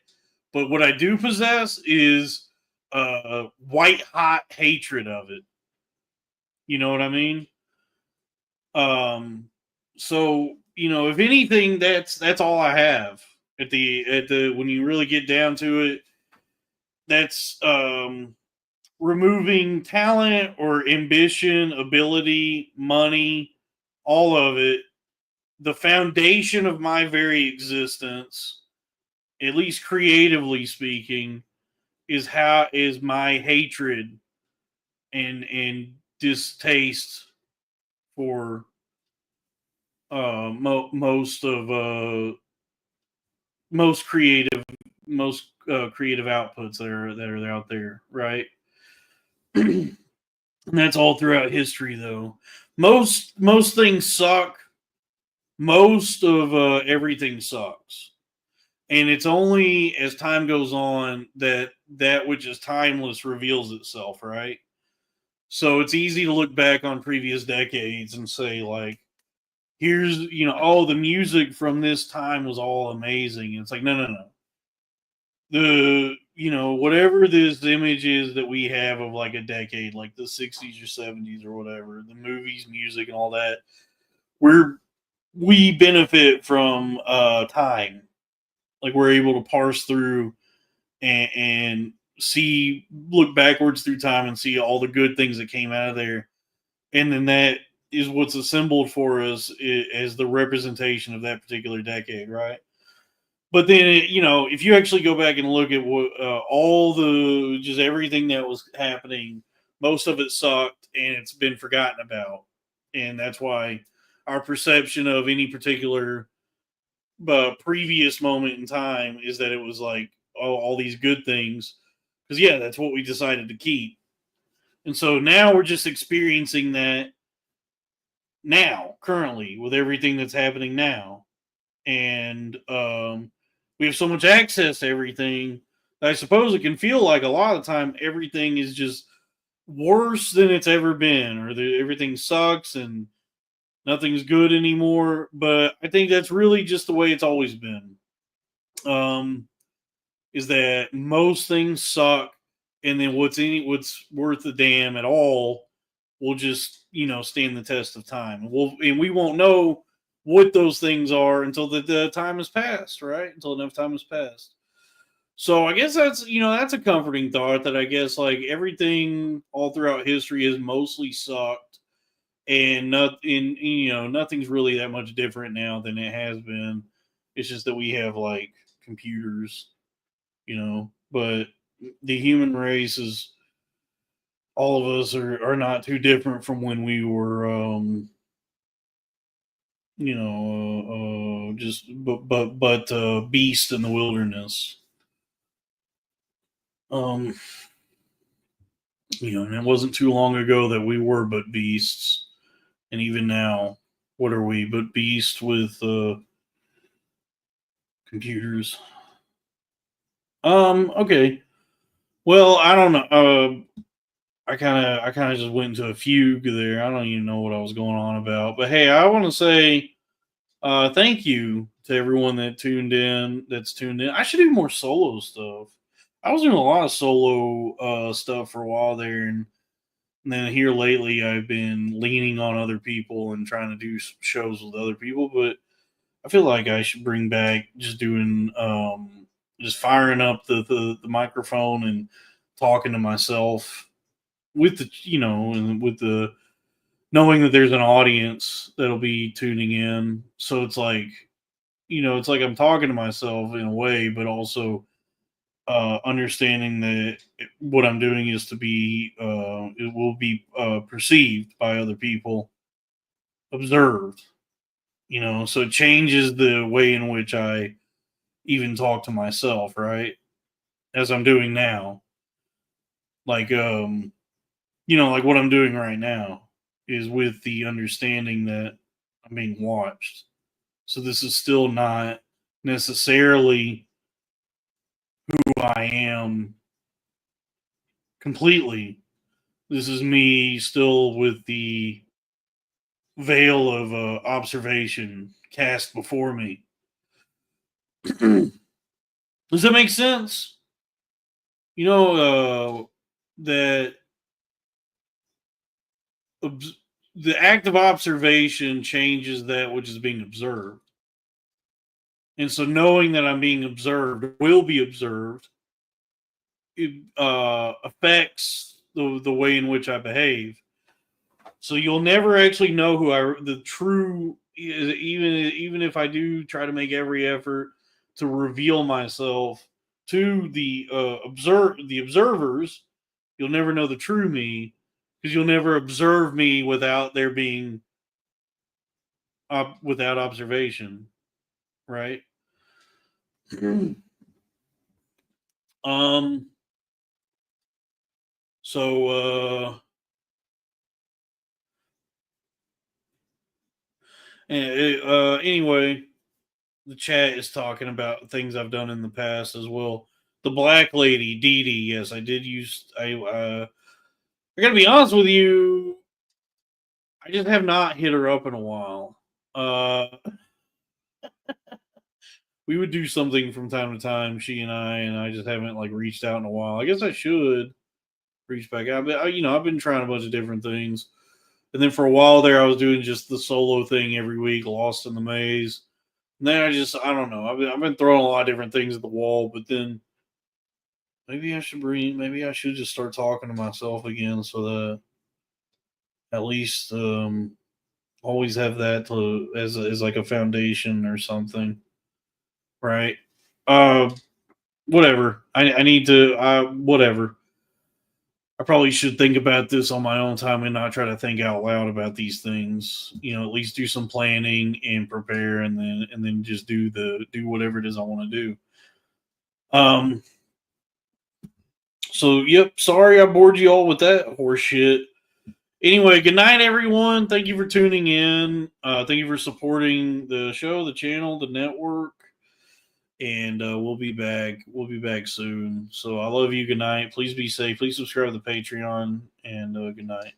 But what I do possess is white hot hatred of it. You know what I mean? So if anything, that's all I have at the when you really get down to it. That's removing talent or ambition, ability, money, all of it. The foundation of my very existence, at least creatively speaking, is my hatred and distaste for most creative outputs that are out there, right? And that's all throughout history, though. Most things suck. Most of everything sucks, and it's only as time goes on that which is timeless reveals itself, right? So it's easy to look back on previous decades and say, like, here's oh, the music from this time was all amazing. And it's like, no. The whatever this image is that we have of like a decade, like the 60s or 70s or whatever, the movies, music, and all that, we benefit from time. Like we're able to parse through and look backwards through time and see all the good things that came out of there, and then that is what's assembled for us as the representation of that particular decade, right? But then, if you actually go back and look at what just everything that was happening, most of it sucked and it's been forgotten about. And that's why our perception of any particular previous moment in time is that it was like, oh, all these good things. Because, yeah, that's what we decided to keep. And so now we're just experiencing that now, currently, with everything that's happening now. And we have so much access to everything that I suppose it can feel like a lot of the time everything is just worse than it's ever been, or everything sucks and nothing's good anymore. But I think that's really just the way it's always been. Is that most things suck, and then what's worth a damn at all will just stand the test of time. And we won't know what those things are until the time has passed, right? Until enough time has passed. So I guess that's a comforting thought, that I guess like everything all throughout history has mostly sucked, and nothing's really that much different now than it has been. It's just that we have like computers, but the human race is, all of us are not too different from when we were just beast in the wilderness. And it wasn't too long ago that we were but beasts, and even now, what are we but beasts with computers? Okay. Well, I don't know. I kind of just went into a fugue there. I don't even know what I was going on about. But hey, I want to say thank you to everyone that's tuned in. I should do more solo stuff. I was doing a lot of solo stuff for a while there, and then here lately I've been leaning on other people and trying to do shows with other people. But I feel like I should bring back just doing just firing up the microphone and talking to myself with the and with the knowing that there's an audience that'll be tuning in. So it's like it's like I'm talking to myself in a way, but also understanding that what I'm doing is to be it will be perceived by other people, observed. So it changes the way in which I even talk to myself, right? As I'm doing now, like like what I'm doing right now is with the understanding that I'm being watched. So this is still not necessarily who I am completely. This is me still with the veil of observation cast before me. Does that make sense? That the act of observation changes that which is being observed. And so knowing that I'm being observed, will be observed, it affects the way in which I behave. So you'll never actually know the true, even if I do try to make every effort to reveal myself to the observers, you'll never know the true me, because you'll never observe me without there being without observation, right? So anyway, the chat is talking about things I've done in the past as well. The black lady, Dee Dee, yes, I did use. I gotta be honest with you, I just have not hit her up in a while. We would do something from time to time, she and I just haven't like reached out in a while. I guess I should reach back out, but I've been trying a bunch of different things, and then for a while there, I was doing just the solo thing every week, Lost in the Maze. And then I don't know. I've been throwing a lot of different things at the wall, but then maybe I should just start talking to myself again, so that at least always have that as like a foundation or something, right? Uh, Whatever. I need to. Whatever. I probably should think about this on my own time and not try to think out loud about these things. At least do some planning and prepare, and then just do whatever it is I want to do. So yep, sorry I bored you all with that horse shit. Anyway, good night, everyone. Thank you for tuning in. Thank you for supporting the show, the channel, the network. And we'll be back. We'll be back soon. So I love you. Good night. Please be safe. Please subscribe to the Patreon. And good night.